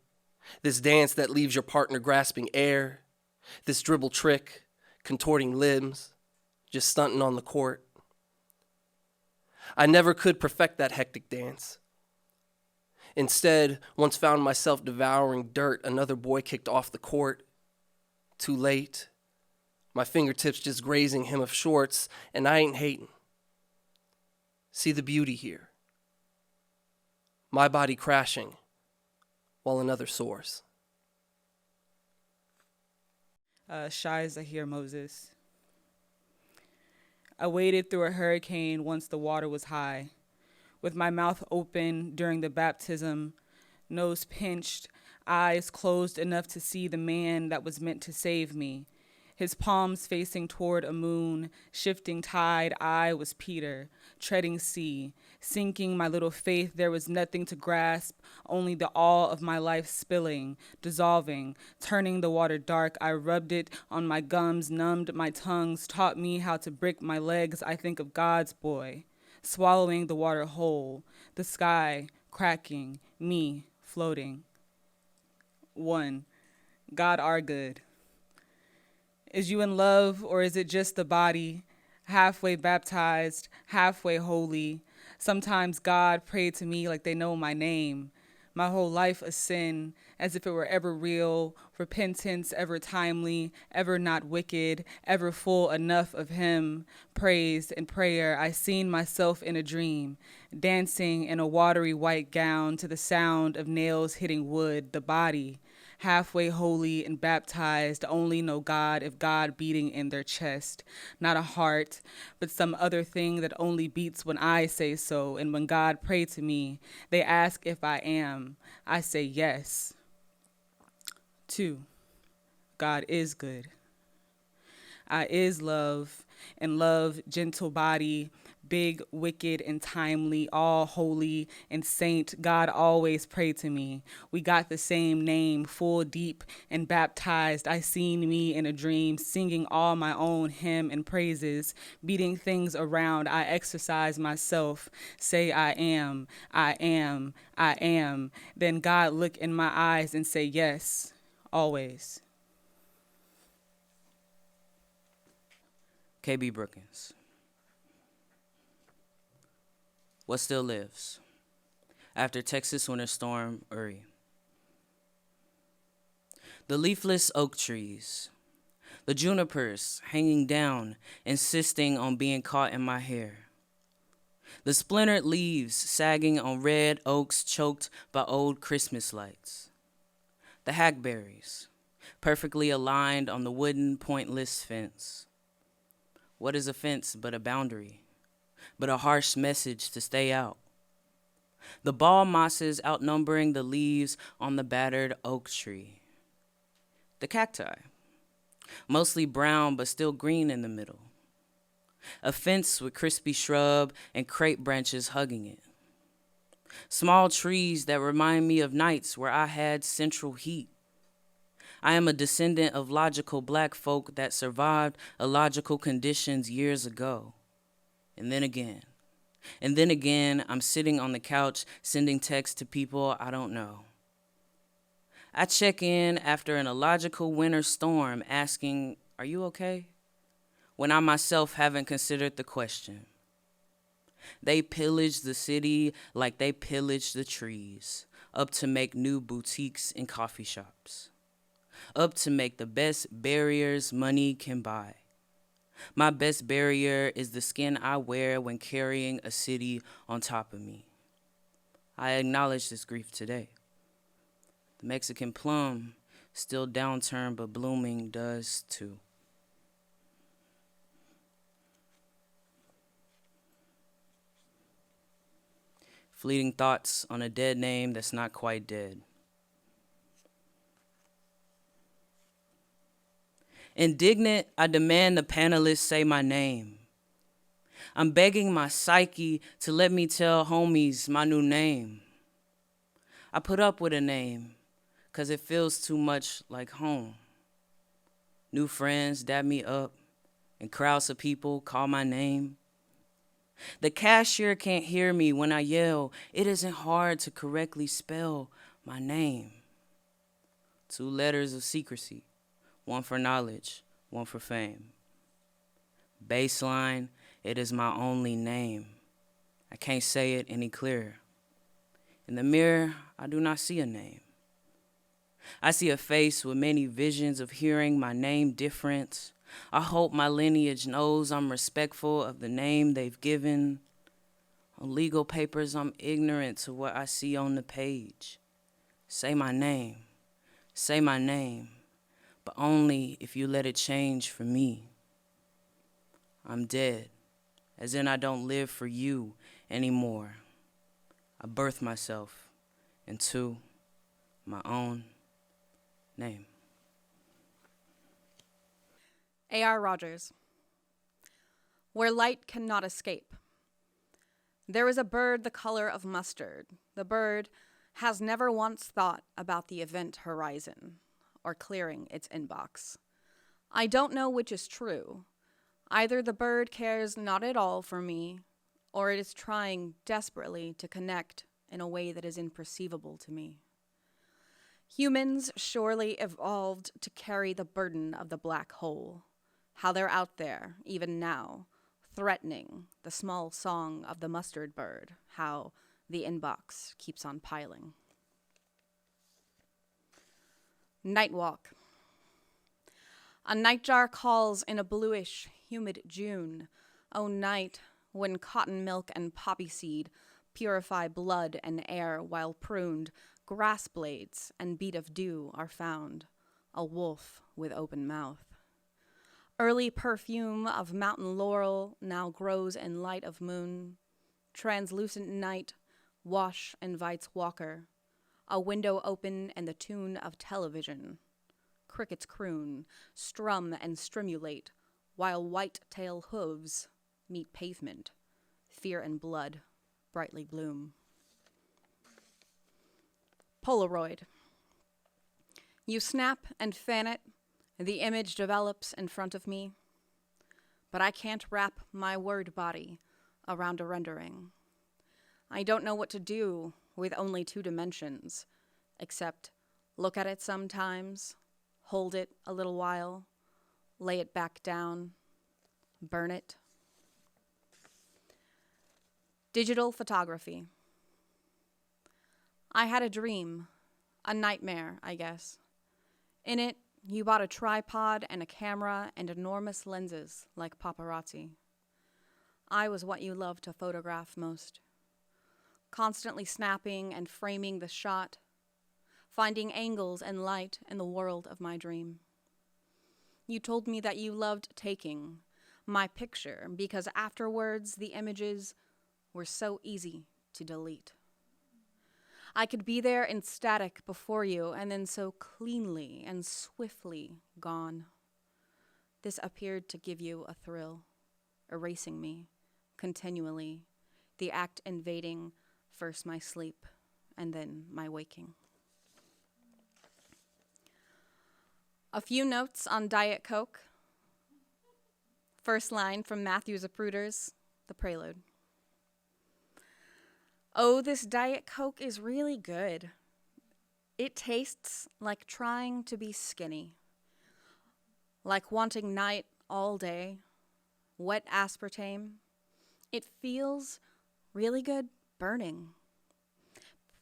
This dance that leaves your partner grasping air. This dribble trick, contorting limbs, just stunting on the court. I never could perfect that hectic dance. Instead, once found myself devouring dirt another boy kicked off the court. Too late. My fingertips just grazing hem of shorts, and I ain't hating. See the beauty here. My body crashing while another soars. Shai Zahir Moses. I waded through a hurricane once the water was high, with my mouth open during the baptism, nose pinched, eyes closed enough to see the man that was meant to save me. His palms facing toward a moon, shifting tide, I was Peter, treading sea, sinking my little faith. There was nothing to grasp, only the awe of my life spilling, dissolving, turning the water dark. I rubbed it on my gums, numbed my tongues, taught me how to break my legs. I think of God's boy, swallowing the water whole, the sky cracking, me floating. 1. God are good. Is you in love, or is it just the body, halfway baptized, halfway holy? Sometimes God prayed to me like they know my name. My whole life a sin, as if it were ever real, repentance ever timely, ever not wicked, ever full enough of him. Praise and prayer, I seen myself in a dream, dancing in a watery white gown to the sound of nails hitting wood, the body, halfway holy and baptized, only know God if God beating in their chest. Not a heart, but some other thing that only beats when I say so. And when God pray to me, they ask if I am. I say yes. 2. God is good. I is love, and love, gentle body, big, wicked, and timely, all holy and saint, God always pray to me. We got the same name, full, deep, and baptized. I seen me in a dream, singing all my own hymn and praises, beating things around. I exercise myself, say I am, I am, I am. Then God look in my eyes and say yes, always. KB Brookins. What still lives? After Texas winter storm Uri. The leafless oak trees, the junipers hanging down, insisting on being caught in my hair. The splintered leaves sagging on red oaks choked by old Christmas lights. The hackberries, perfectly aligned on the wooden pointless fence. What is a fence but a boundary? But a harsh message to stay out. The ball mosses outnumbering the leaves on the battered oak tree. The cacti, mostly brown but still green in the middle. A fence with crispy shrub and crepe branches hugging it. Small trees that remind me of nights where I had central heat. I am a descendant of logical black folk that survived illogical conditions years ago. And then again, I'm sitting on the couch sending texts to people I don't know. I check in after an illogical winter storm asking, "Are you okay?" when I myself haven't considered the question. They pillaged the city like they pillaged the trees, up to make new boutiques and coffee shops, up to make the best barriers money can buy. My best barrier is the skin I wear when carrying a city on top of me. I acknowledge this grief today. The Mexican plum, still downturned but blooming, does too. Fleeting thoughts on a dead name that's not quite dead. Indignant, I demand the panelists say my name. I'm begging my psyche to let me tell homies my new name. I put up with a name, 'cause it feels too much like home. New friends dab me up, and crowds of people call my name. The cashier can't hear me when I yell. It isn't hard to correctly spell my name. 2 letters of secrecy. One for knowledge, one for fame. Baseline, it is my only name. I can't say it any clearer. In the mirror, I do not see a name. I see a face with many visions of hearing my name different. I hope my lineage knows I'm respectful of the name they've given. On legal papers, I'm ignorant to what I see on the page. Say my name, but only if you let it change for me. I'm dead, as in I don't live for you anymore. I birthed myself into my own name. A.R. Rogers. Where light cannot escape. There is a bird the color of mustard. The bird has never once thought about the event horizon or clearing its inbox. I don't know which is true. Either the bird cares not at all for me, or it is trying desperately to connect in a way that is imperceivable to me. Humans surely evolved to carry the burden of the black hole. How they're out there, even now, threatening the small song of the mustard bird, how the inbox keeps on piling. Night walk. A nightjar calls in a bluish, humid June. O night, when cotton milk and poppy seed purify blood and air while pruned, grass blades and beat of dew are found, a wolf with open mouth. Early perfume of mountain laurel now grows in light of moon. Translucent night, wash invites walker. A window open and the tune of television. Crickets croon, strum and strimulate, while white-tail hooves meet pavement, fear and blood brightly bloom. Polaroid. You snap and fan it, the image develops in front of me, but I can't wrap my word body around a rendering. I don't know what to do with only 2 dimensions, except look at it sometimes, hold it a little while, lay it back down, burn it. Digital photography. I had a dream, a nightmare, I guess. In it, you bought a tripod and a camera and enormous lenses like paparazzi. I was what you love to photograph most. Constantly snapping and framing the shot, finding angles and light in the world of my dream. You told me that you loved taking my picture because afterwards the images were so easy to delete. I could be there in static before you and then so cleanly and swiftly gone. This appeared to give you a thrill, erasing me continually, the act invading first my sleep and then my waking. A few notes on Diet Coke. First line from Matthew Zapruder's The Prelude. Oh, this Diet Coke is really good. It tastes like trying to be skinny, like wanting night all day, wet aspartame. It feels really good burning,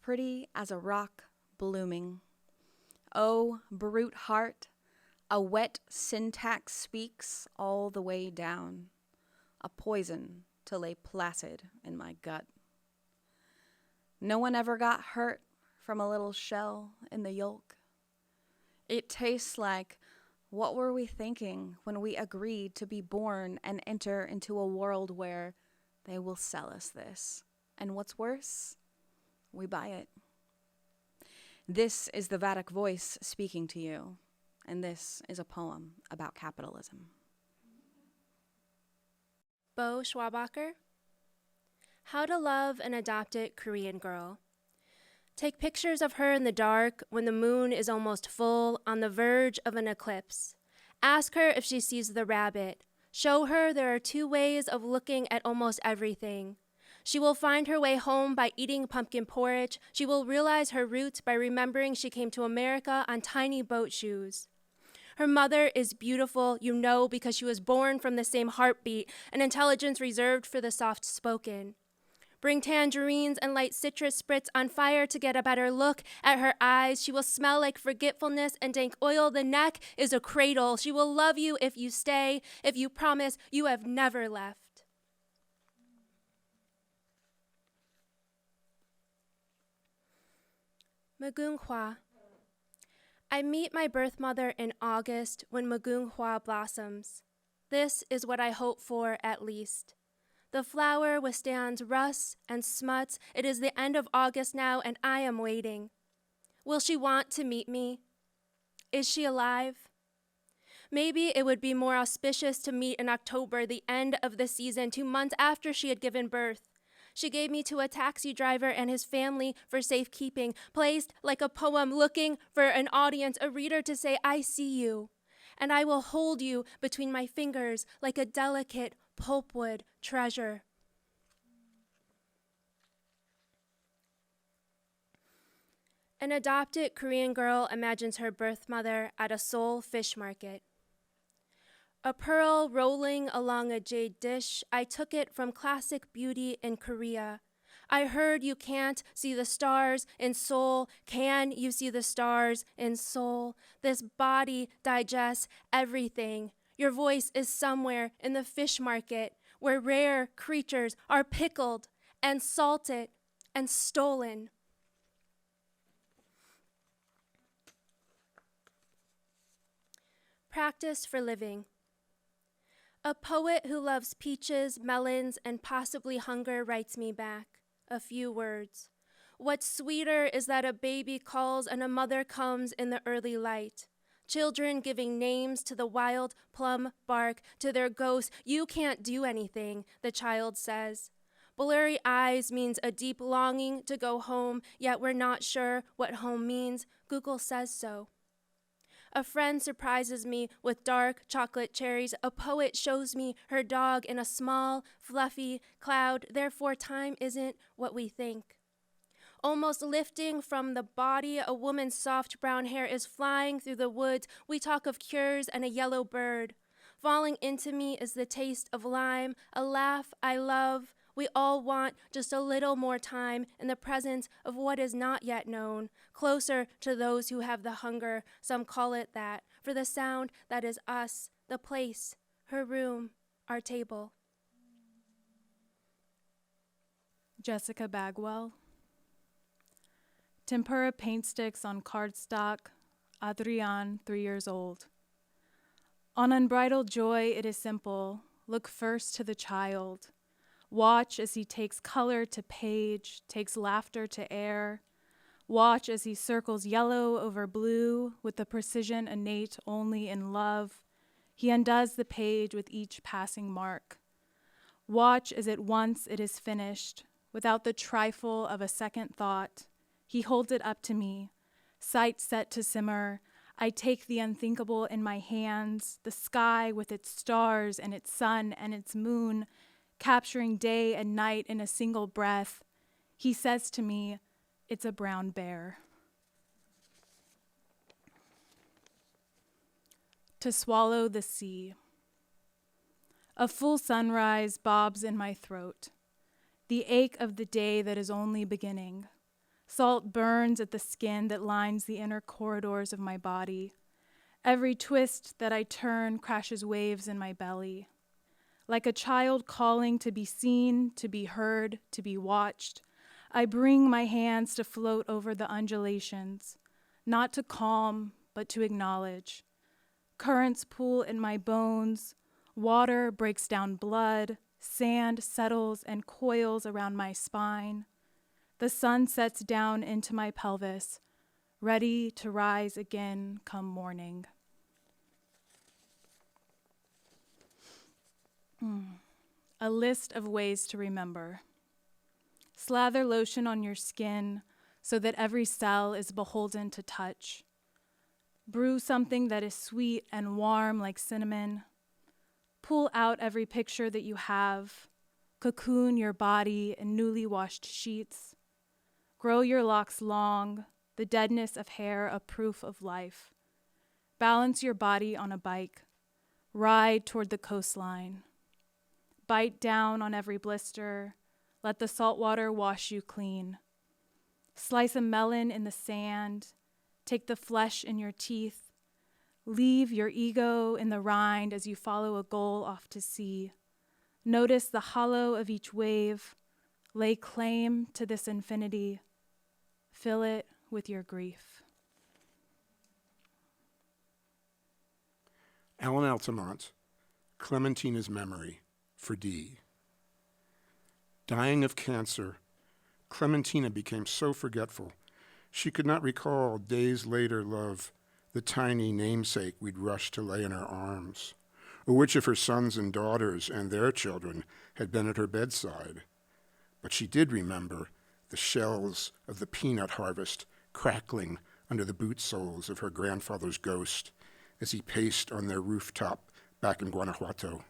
pretty as a rock blooming. Oh, brute heart, a wet syntax speaks all the way down, a poison to lay placid in my gut. No one ever got hurt from a little shell in the yolk. It tastes like, what were we thinking when we agreed to be born and enter into a world where they will sell us this? And what's worse, we buy it. This is the Vedic voice speaking to you, and this is a poem about capitalism. Bo Schwabacher. How to Love an Adopted Korean Girl. Take pictures of her in the dark when the moon is almost full on the verge of an eclipse. Ask her if she sees the rabbit. Show her there are 2 ways of looking at almost everything. She will find her way home by eating pumpkin porridge. She will realize her roots by remembering she came to America on tiny boat shoes. Her mother is beautiful, you know, because she was born from the same heartbeat, an intelligence reserved for the soft-spoken. Bring tangerines and light citrus spritz on fire to get a better look at her eyes. She will smell like forgetfulness and dank oil. The neck is a cradle. She will love you if you stay, if you promise you have never left. Mugunghwa. I meet my birth mother in August when Mugunghwa blossoms. This is what I hope for, at least. The flower withstands rust and smuts. It is the end of August now, and I am waiting. Will she want to meet me? Is she alive? Maybe it would be more auspicious to meet in October, the end of the season, 2 months after she had given birth. She gave me to a taxi driver and his family for safekeeping, placed like a poem, looking for an audience, a reader to say, I see you, and I will hold you between my fingers like a delicate pulpwood treasure. An adopted Korean girl imagines her birth mother at a Seoul fish market. A pearl rolling along a jade dish, I took it from classic beauty in Korea. I heard you can't see the stars in Seoul. Can you see the stars in Seoul? This body digests everything. Your voice is somewhere in the fish market where rare creatures are pickled and salted and stolen. Practice for living. A poet who loves peaches, melons, and possibly hunger writes me back a few words. What's sweeter is that a baby calls and a mother comes in the early light. children giving names to the wild plum bark, to their ghosts. You can't do anything, the child says. Blurry eyes means a deep longing to go home, yet we're not sure what home means. Google says so. A friend surprises me with dark chocolate cherries. A poet shows me her dog in a small, fluffy cloud. Therefore, time isn't what we think. Almost lifting from the body, a woman's soft brown hair is flying through the woods. We talk of cures and a yellow bird. Falling into me is the taste of lime, a laugh I love. We all want just a little more time in the presence of what is not yet known, closer to those who have the hunger, some call it that, for the sound that is us, the place, her room, our table. Jessica Bagwell. Tempura paint sticks on cardstock, Adrian, 3 years old. On unbridled joy, it is simple. Look first to the child. Watch as he takes color to page, takes laughter to air. Watch as he circles yellow over blue with the precision innate only in love. He undoes the page with each passing mark. Watch as at once it is finished, without the trifle of a second thought. He holds it up to me, sight set to simmer. I take the unthinkable in my hands, the sky with its stars and its sun and its moon, capturing day and night in a single breath. He says to me, it's a brown bear. To swallow the sea. A full sunrise bobs in my throat, the ache of the day that is only beginning. Salt burns at the skin that lines the inner corridors of my body. Every twist that I turn crashes waves in my belly. Like a child calling to be seen, to be heard, to be watched, I bring my hands to float over the undulations, not to calm, but to acknowledge. Currents pool in my bones, water breaks down blood, sand settles and coils around my spine. The sun sets down into my pelvis, ready to rise again come morning. A list of ways to remember. Slather lotion on your skin so that every cell is beholden to touch. Brew something that is sweet and warm like cinnamon. Pull out every picture that you have. Cocoon your body in newly washed sheets. Grow your locks long, the deadness of hair a proof of life. Balance your body on a bike. Ride toward the coastline. Bite down on every blister. Let the salt water wash you clean. Slice a melon in the sand. Take the flesh in your teeth. Leave your ego in the rind as you follow a goal off to sea. Notice the hollow of each wave. Lay claim to this infinity. Fill it with your grief. Alan Altamont, Clementina's Memory, for D. Dying of cancer, Clementina became so forgetful she could not recall days later love, the tiny namesake we'd rush to lay in her arms, or which of her sons and daughters and their children had been at her bedside. But she did remember the shells of the peanut harvest crackling under the boot soles of her grandfather's ghost as he paced on their rooftop back in Guanajuato,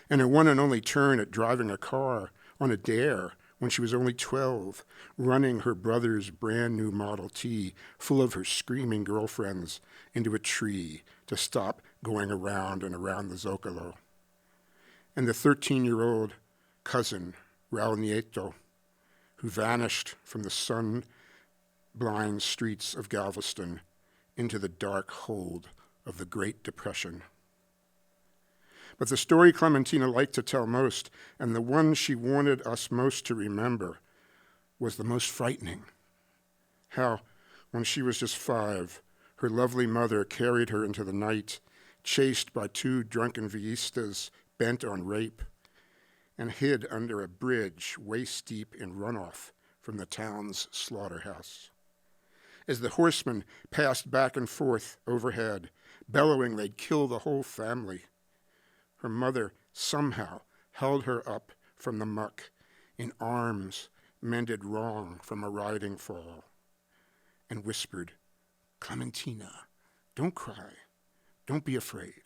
and her one and only turn at driving a car on a dare when she was only 12, running her brother's brand new Model T full of her screaming girlfriends into a tree to stop going around and around the Zocalo. And the 13-year-old cousin, Raul Nieto, who vanished from the sun-blind streets of Galveston into the dark hold of the Great Depression. But the story Clementina liked to tell most, and the one she wanted us most to remember, was the most frightening. How, when she was just 5, her lovely mother carried her into the night, chased by 2 drunken villistas bent on rape, and hid under a bridge waist-deep in runoff from the town's slaughterhouse. As the horsemen passed back and forth overhead, bellowing they'd kill the whole family. Her mother somehow held her up from the muck in arms mended wrong from a riding fall, and whispered, "Clementina, don't cry, don't be afraid."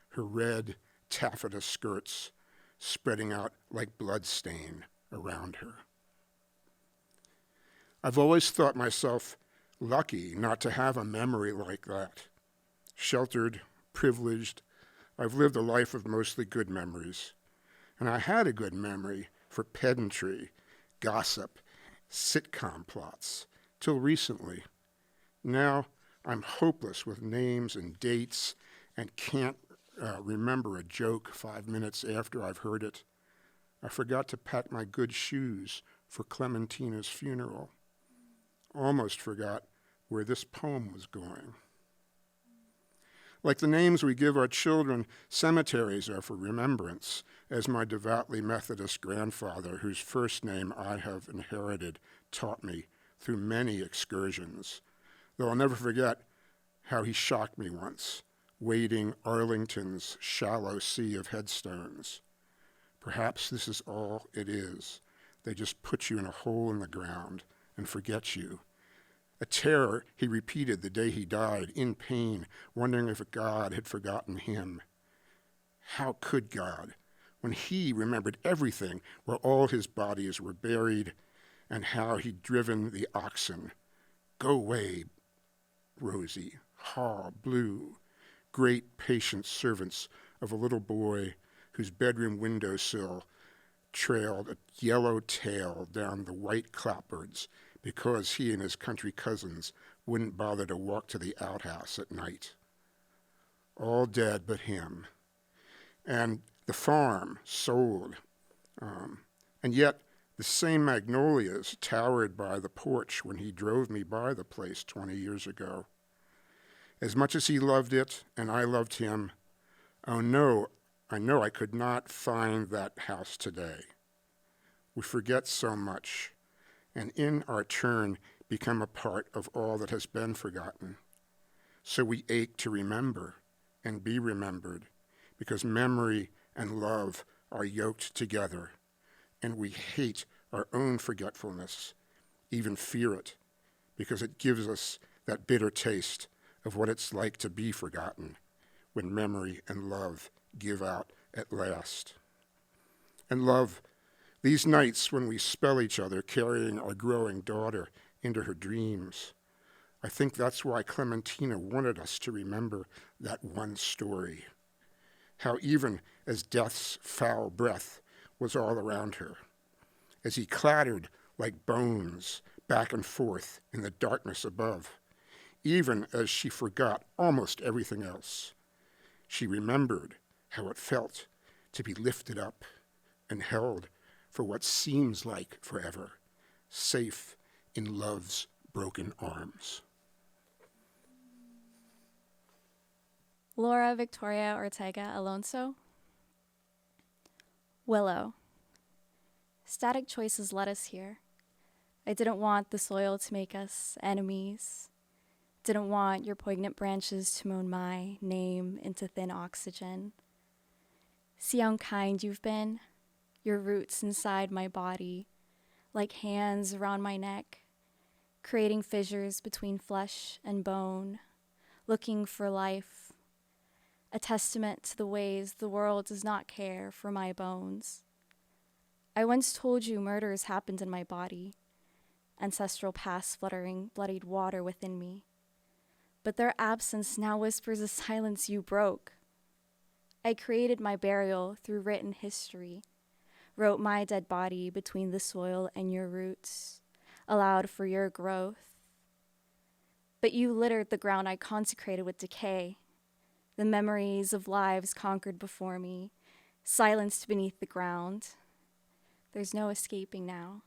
Her red taffeta skirts spreading out like bloodstain around her. I've always thought myself lucky not to have a memory like that. Sheltered, privileged, I've lived a life of mostly good memories. And I had a good memory for pedantry, gossip, sitcom plots, till recently. Now I'm hopeless with names and dates and can't remember a joke 5 minutes after I've heard it. I forgot to pack my good shoes for Clementina's funeral. Almost forgot where this poem was going. Like the names we give our children, cemeteries are for remembrance, as my devoutly Methodist grandfather, whose first name I have inherited, taught me through many excursions. Though I'll never forget how he shocked me once, wading Arlington's shallow sea of headstones. Perhaps this is all it is. They just put you in a hole in the ground and forget you. A terror he repeated the day he died, in pain, wondering if God had forgotten him. How could God, when he remembered everything, where all his bodies were buried, and how he'd driven the oxen? Go away, Rosie, Haw, Blue, great patient servants of a little boy whose bedroom windowsill trailed a yellow tail down the white clapboards because he and his country cousins wouldn't bother to walk to the outhouse at night. All dead but him. And the farm sold. And yet the same magnolias towered by the porch when he drove me by the place 20 years ago. As much as he loved it and I loved him, oh no, I know I could not find that house today. We forget so much, and in our turn become a part of all that has been forgotten. So we ache to remember and be remembered, because memory and love are yoked together, and we hate our own forgetfulness, even fear it, because it gives us that bitter taste of what it's like to be forgotten when memory and love give out at last. And love, these nights when we spell each other carrying our growing daughter into her dreams, I think that's why Clementina wanted us to remember that one story, how even as death's foul breath was all around her, as he clattered like bones back and forth in the darkness above, even as she forgot almost everything else, she remembered how it felt to be lifted up and held for what seems like forever, safe in love's broken arms. Laura Victoria Ortega Alonso. Willow. Static choices led us here. I didn't want the soil to make us enemies. Didn't want your poignant branches to moan my name into thin oxygen. See how kind you've been, your roots inside my body, like hands around my neck, creating fissures between flesh and bone, looking for life, a testament to the ways the world does not care for my bones. I once told you murders happened in my body, ancestral past fluttering bloodied water within me. But their absence now whispers a silence you broke. I created my burial through written history, wrote my dead body between the soil and your roots, allowed for your growth. But you littered the ground I consecrated with decay, the memories of lives conquered before me, silenced beneath the ground. There's no escaping now.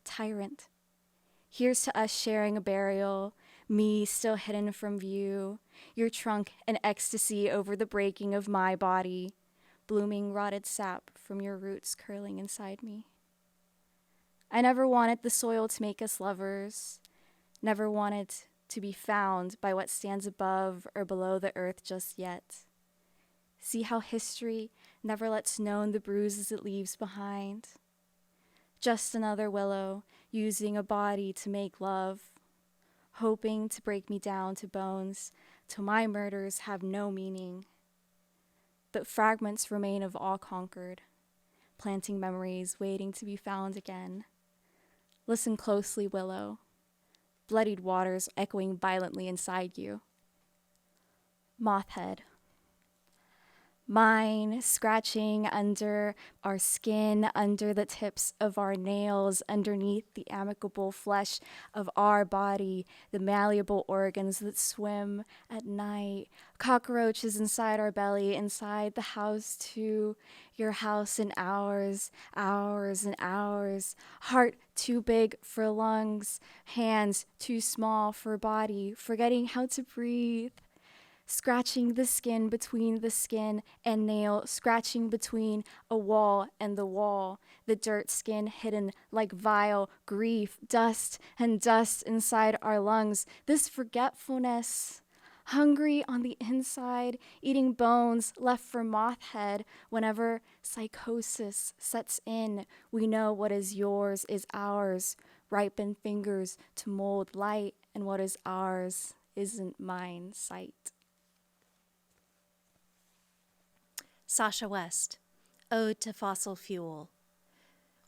Tyrant, here's to us sharing a burial, me still hidden from view, your trunk an ecstasy over the breaking of my body, blooming rotted sap from your roots curling inside me. I never wanted the soil to make us lovers, never wanted to be found by what stands above or below the earth just yet. See how history never lets known the bruises it leaves behind. Just another willow using a body to make love, hoping to break me down to bones till my murders have no meaning. But fragments remain of all conquered, planting memories waiting to be found again. Listen closely, willow, bloodied waters echoing violently inside you. Mothhead. Mine scratching under our skin, under the tips of our nails, underneath the amicable flesh of our body, the malleable organs that swim at night, cockroaches inside our belly, inside the house too, your house and ours, hours and hours, heart too big for lungs, hands too small for body, forgetting how to breathe. Scratching the skin between the skin and nail, scratching between a wall and the wall, the dirt skin hidden like vile grief, dust and dust inside our lungs, this forgetfulness, hungry on the inside, eating bones left for mothhead. Whenever psychosis sets in, we know what is yours is ours, ripened fingers to mold light, and what is ours isn't mine sight. Sasha West, Ode to Fossil Fuel.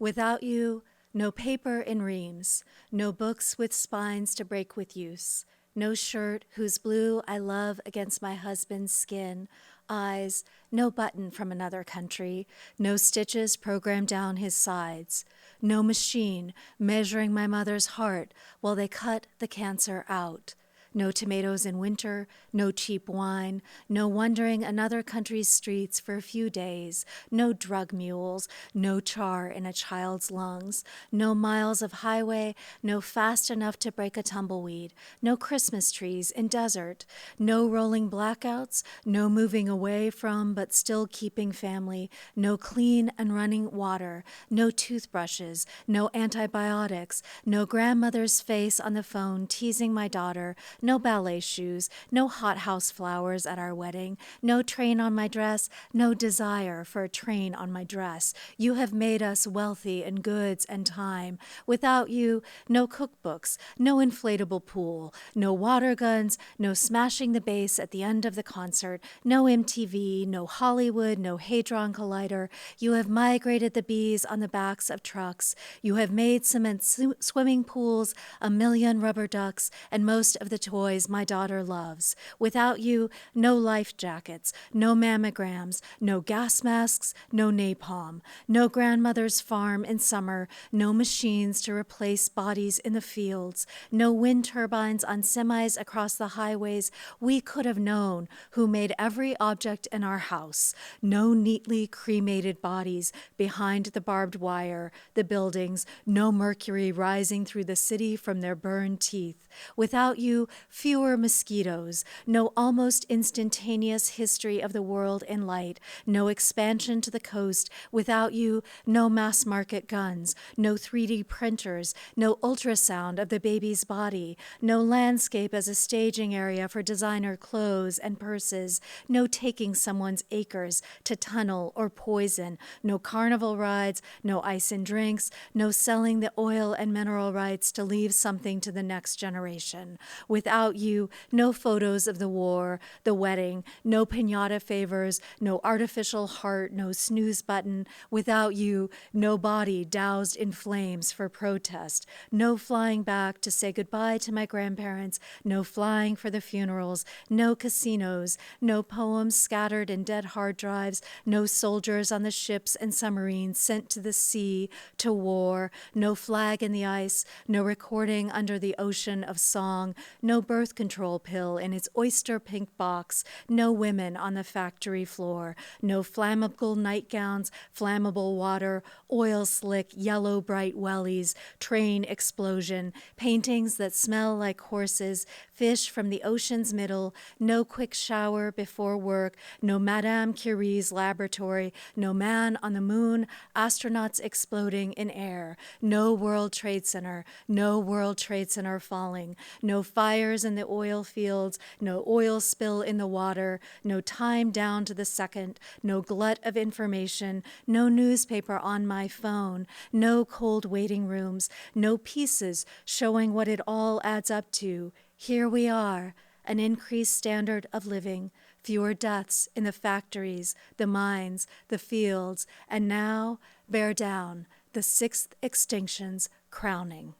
Without you, no paper in reams, no books with spines to break with use, no shirt whose blue I love against my husband's skin, eyes, no button from another country, no stitches programmed down his sides, no machine measuring my mother's heart while they cut the cancer out. No tomatoes in winter, no cheap wine, no wandering another country's streets for a few days, no drug mules, no char in a child's lungs, no miles of highway, no fast enough to break a tumbleweed, no Christmas trees in desert, no rolling blackouts, no moving away from but still keeping family, no clean and running water, no toothbrushes, no antibiotics, no grandmother's face on the phone teasing my daughter, no ballet shoes, no hothouse flowers at our wedding, no train on my dress, no desire for a train on my dress. You have made us wealthy in goods and time. Without you, no cookbooks, no inflatable pool, no water guns, no smashing the bass at the end of the concert, no MTV, no Hollywood, no Hadron Collider. You have migrated the bees on the backs of trucks. You have made cement swimming pools, a million rubber ducks, and most of the toys my daughter loves. Without you, no life jackets, no mammograms, no gas masks, no napalm, no grandmother's farm in summer, no machines to replace bodies in the fields, no wind turbines on semis across the highways. We could have known who made every object in our house. No neatly cremated bodies behind the barbed wire, the buildings, no mercury rising through the city from their burned teeth. Without you, fewer mosquitoes, no almost instantaneous history of the world in light, no expansion to the coast. Without you, no mass market guns, no 3D printers, no ultrasound of the baby's body, no landscape as a staging area for designer clothes and purses, no taking someone's acres to tunnel or poison, no carnival rides, no ice and drinks, no selling the oil and mineral rights to leave something to the next generation. Without you, no photos of the war, the wedding, no piñata favors, no artificial heart, no snooze button. Without you, no body doused in flames for protest, no flying back to say goodbye to my grandparents, no flying for the funerals, no casinos, no poems scattered in dead hard drives, no soldiers on the ships and submarines sent to the sea, to war, no flag in the ice, no recording under the ocean of song, no birth control pill in its oyster pink box, no women on the factory floor, no flammable nightgowns, flammable water, oil slick, yellow bright wellies, train explosion, paintings that smell like horses, fish from the ocean's middle, no quick shower before work, no Madame Curie's laboratory, no man on the moon, astronauts exploding in air, no World Trade Center, no World Trade Center falling, no fire fires in the oil fields, no oil spill in the water, no time down to the second, no glut of information, no newspaper on my phone, no cold waiting rooms, no pieces showing what it all adds up to. Here we are, an increased standard of living, fewer deaths in the factories, the mines, the fields, and now, bear down, the sixth extinctions crowning.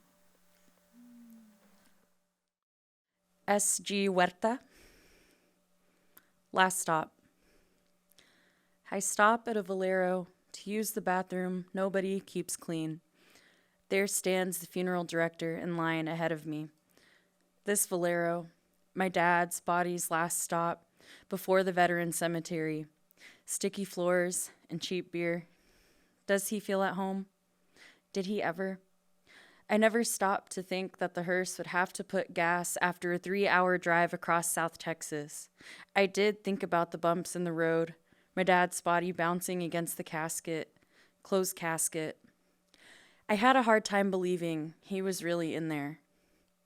S.G. Huerta. Last stop. I stop at a Valero to use the bathroom nobody keeps clean. There stands the funeral director in line ahead of me. This Valero, my dad's body's last stop before the veteran cemetery. Sticky floors and cheap beer. Does he feel at home? Did he ever? I never stopped to think that the hearse would have to put gas after a 3-hour drive across South Texas. I did think about the bumps in the road, my dad's body bouncing against the casket, closed casket. I had a hard time believing he was really in there.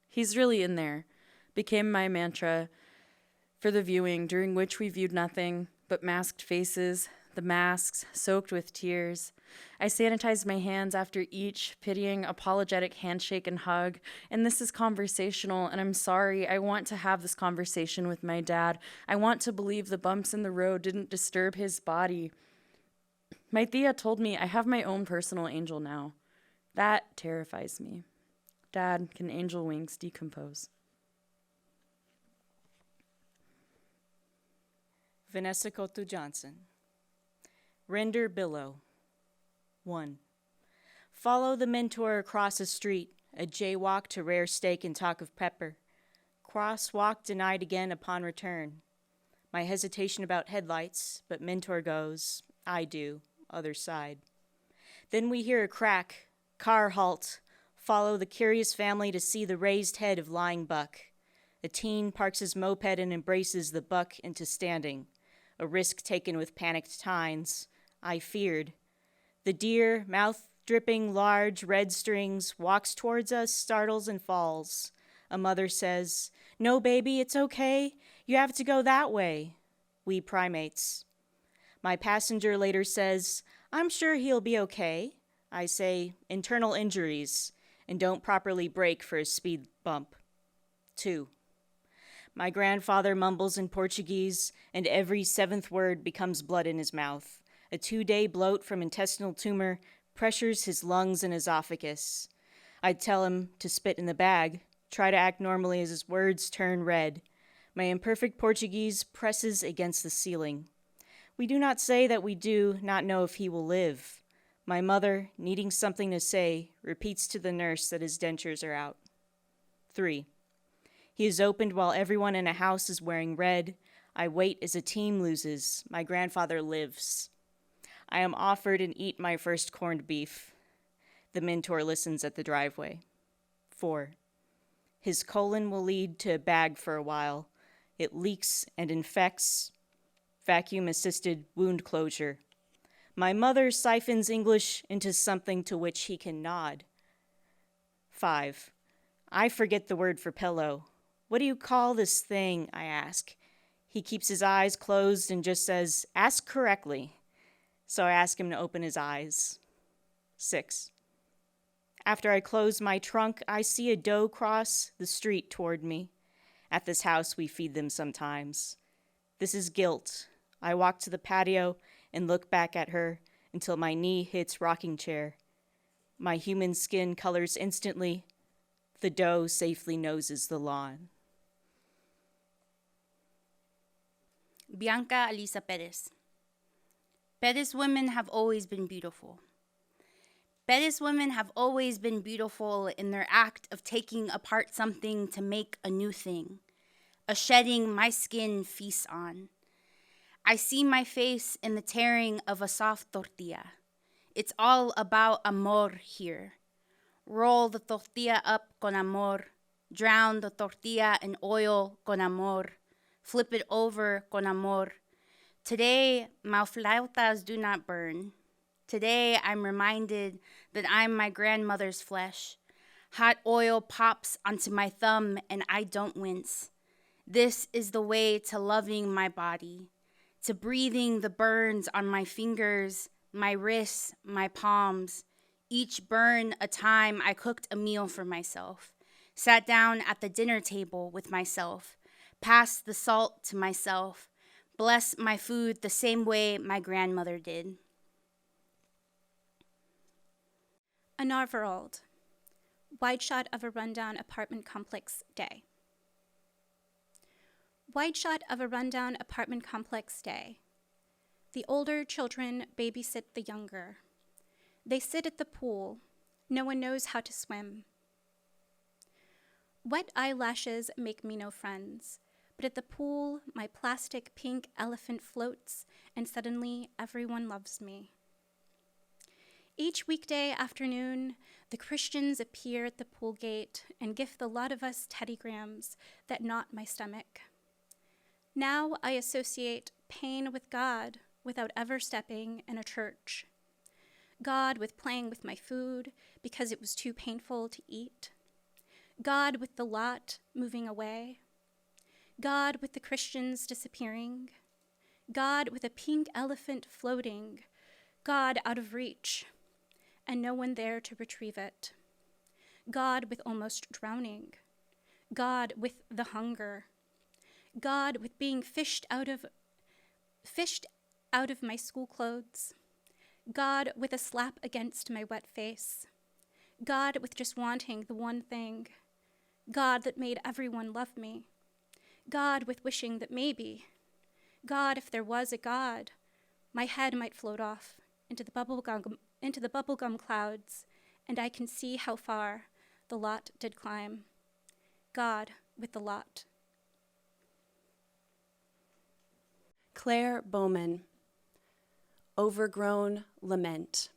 He's really in there became my mantra for the viewing, during which we viewed nothing but masked faces, the masks soaked with tears. I sanitized my hands after each pitying, apologetic handshake and hug. And this is conversational, and I'm sorry. I want to have this conversation with my dad. I want to believe the bumps in the road didn't disturb his body. My tia told me I have my own personal angel now. That terrifies me. Dad, can angel wings decompose? Vanessa Cotto Johnson. Render Billow. 1. Follow the mentor across a street, a jaywalk to rare steak and talk of pepper. Crosswalk denied again upon return. My hesitation about headlights, but mentor goes, I do, other side. Then we hear a crack, car halt, follow the curious family to see the raised head of lying buck. A teen parks his moped and embraces the buck into standing, a risk taken with panicked tines. I feared. The deer, mouth dripping large red strings, walks towards us, startles and falls. A mother says, No, baby, it's okay. You have to go that way. We primates. My passenger later says, I'm sure he'll be okay. I say, internal injuries, and don't properly brake for a speed bump. 2. My grandfather mumbles in Portuguese, and every 7th word becomes blood in his mouth. A 2-day bloat from intestinal tumor pressures his lungs and esophagus. I'd tell him to spit in the bag, try to act normally as his words turn red. My imperfect Portuguese presses against the ceiling. We do not say that we do not know if he will live. My mother, needing something to say, repeats to the nurse that his dentures are out. 3. He is opened while everyone in a house is wearing red. I wait as a team loses. My grandfather lives. I am offered and eat my first corned beef. The mentor listens at the driveway. 4. His colon will lead to a bag for a while. It leaks and infects. Vacuum-assisted wound closure. My mother siphons English into something to which he can nod. 5. I forget the word for pillow. What do you call this thing? I ask. He keeps his eyes closed and just says, ask correctly. So I ask him to open his eyes. 6. After I close my trunk, I see a doe cross the street toward me. At this house, we feed them sometimes. This is guilt. I walk to the patio and look back at her until my knee hits rocking chair. My human skin colors instantly. The doe safely noses the lawn. Bianca Alisa Perez. Perez women have always been beautiful. Perez women have always been beautiful in their act of taking apart something to make a new thing, a shedding my skin feasts on. I see my face in the tearing of a soft tortilla. It's all about amor here. Roll the tortilla up con amor. Drown the tortilla in oil con amor. Flip it over con amor. Today, my flautas do not burn. Today, I'm reminded that I'm my grandmother's flesh. Hot oil pops onto my thumb and I don't wince. This is the way to loving my body, to breathing the burns on my fingers, my wrists, my palms. Each burn a time I cooked a meal for myself, sat down at the dinner table with myself, passed the salt to myself, blessed my food the same way my grandmother did. A Narvarold. Wide shot of a rundown apartment complex day. Wide shot of a rundown apartment complex day. The older children babysit the younger. They sit at the pool. No one knows how to swim. Wet eyelashes make me no friends, but at the pool, my plastic pink elephant floats, and suddenly everyone loves me. Each weekday afternoon, the Christians appear at the pool gate and gift the lot of us teddygrams that knot my stomach. Now I associate pain with God without ever stepping in a church. God with playing with my food because it was too painful to eat. God with the lot moving away. God with the Christians disappearing. God with a pink elephant floating. God out of reach, and no one there to retrieve it. God with almost drowning. God with the hunger. God with being fished out of my school clothes. God with a slap against my wet face. God with just wanting the one thing. God that made everyone love me. God with wishing that maybe, God, if there was a God, my head might float off into the bubblegum clouds, and I can see how far the lot did climb. God with the lot. Claire Bowman, Overgrown Lament.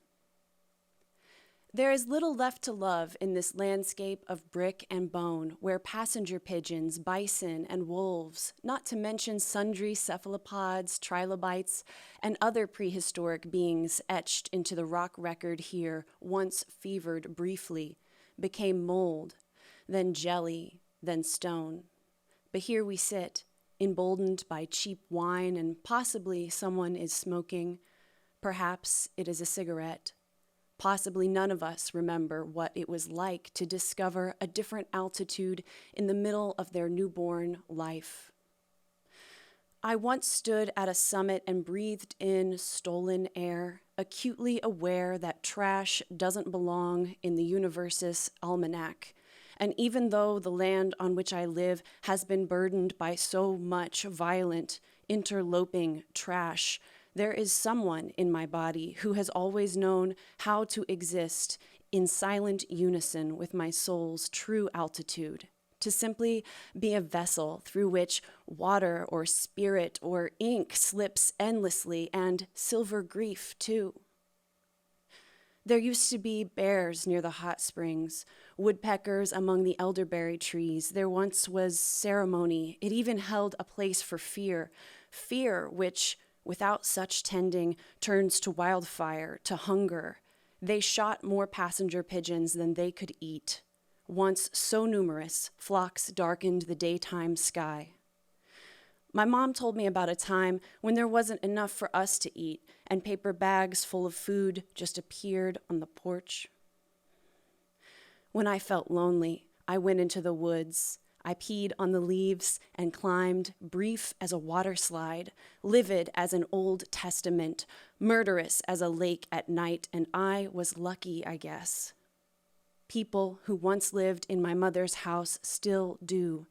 There is little left to love in this landscape of brick and bone, where passenger pigeons, bison, and wolves, not to mention sundry cephalopods, trilobites, and other prehistoric beings etched into the rock record here, once fevered briefly, became mold, then jelly, then stone. But here we sit, emboldened by cheap wine, and possibly someone is smoking. Perhaps it is a cigarette. Possibly none of us remember what it was like to discover a different altitude in the middle of their newborn life. I once stood at a summit and breathed in stolen air, acutely aware that trash doesn't belong in the universe's almanac. And even though the land on which I live has been burdened by so much violent, interloping trash, there is someone in my body who has always known how to exist in silent unison with my soul's true altitude, to simply be a vessel through which water or spirit or ink slips endlessly, and silver grief too. There used to be bears near the hot springs, woodpeckers among the elderberry trees. There once was ceremony. It even held a place for fear, fear which, without such tending, turns to wildfire, to hunger. They shot more passenger pigeons than they could eat. Once so numerous, flocks darkened the daytime sky. My mom told me about a time when there wasn't enough for us to eat, and paper bags full of food just appeared on the porch. When I felt lonely, I went into the woods. I peed on the leaves and climbed, brief as a water slide, livid as an Old Testament, murderous as a lake at night, and I was lucky, I guess. People who once lived in my mother's house still do.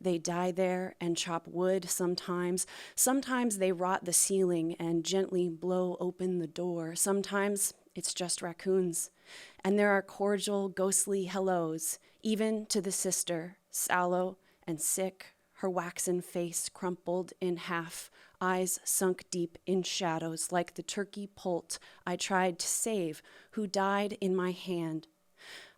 They die there and chop wood sometimes. Sometimes they rot the ceiling and gently blow open the door. Sometimes it's just raccoons. And there are cordial, ghostly hellos, even to the sister, sallow and sick, her waxen face crumpled in half, eyes sunk deep in shadows like the turkey poult I tried to save, who died in my hand.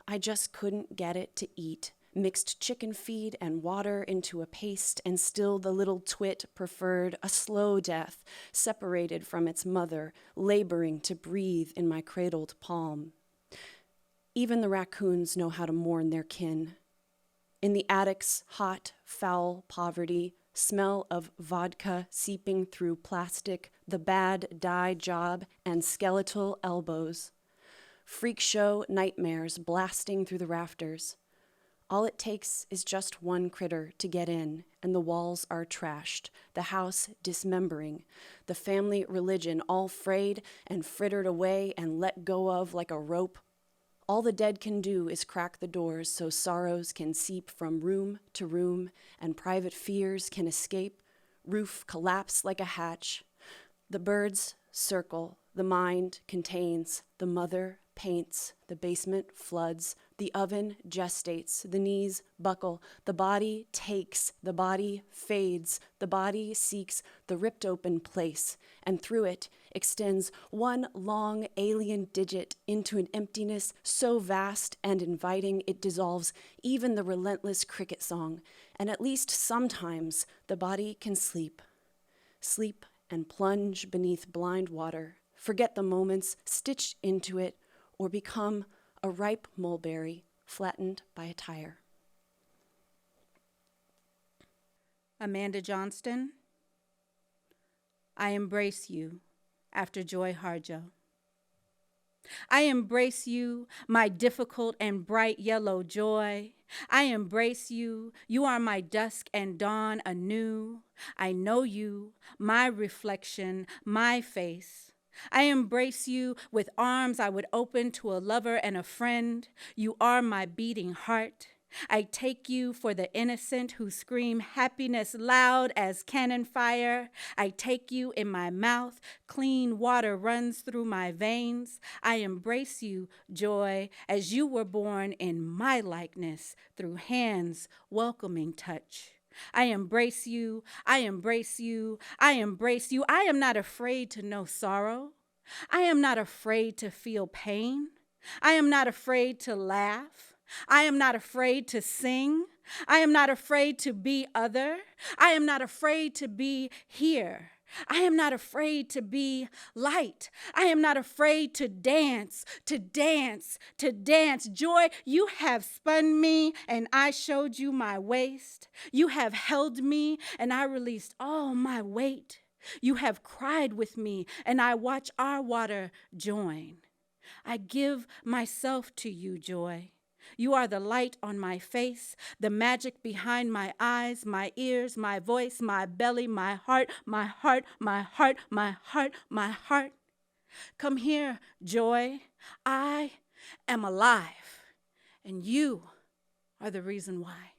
I just couldn't get it to eat, mixed chicken feed and water into a paste, and still the little twit preferred a slow death, separated from its mother, laboring to breathe in my cradled palm. Even the raccoons know how to mourn their kin. In the attic's hot, foul poverty, smell of vodka seeping through plastic, the bad dye job, and skeletal elbows. Freak show nightmares blasting through the rafters. All it takes is just one critter to get in, and the walls are trashed, the house dismembering, the family religion all frayed and frittered away and let go of like a rope. All the dead can do is crack the doors so sorrows can seep from room to room and private fears can escape, roof collapse like a hatch. The birds circle, the mind contains, the mother paints, the basement floods, the oven gestates, the knees buckle, the body takes, the body fades, the body seeks the ripped open place, and through it extends one long alien digit into an emptiness so vast and inviting it dissolves even the relentless cricket song, and at least sometimes the body can sleep and plunge beneath blind water, forget the moments stitched into it, or become a ripe mulberry flattened by a tire. Amanda Johnston, I embrace you after Joy Harjo. I embrace you, my difficult and bright yellow joy. I embrace you, you are my dusk and dawn anew. I know you, my reflection, my face. I embrace you with arms I would open to a lover and a friend. You are my beating heart. I take you for the innocent who scream happiness loud as cannon fire. I take you in my mouth, clean water runs through my veins. I embrace you, joy, as you were born in my likeness through hands' welcoming touch. I embrace you, I embrace you, I embrace you. I am not afraid to know sorrow. I am not afraid to feel pain. I am not afraid to laugh. I am not afraid to sing. I am not afraid to be other. I am not afraid to be here. I am not afraid to be light. I am not afraid to dance, to dance, to dance. Joy, you have spun me and I showed you my waist. You have held me and I released all my weight. You have cried with me and I watch our water join. I give myself to you, Joy. You are the light on my face, the magic behind my eyes, my ears, my voice, my belly, my heart, my heart, my heart, my heart, my heart. Come here, Joy. I am alive, and you are the reason why.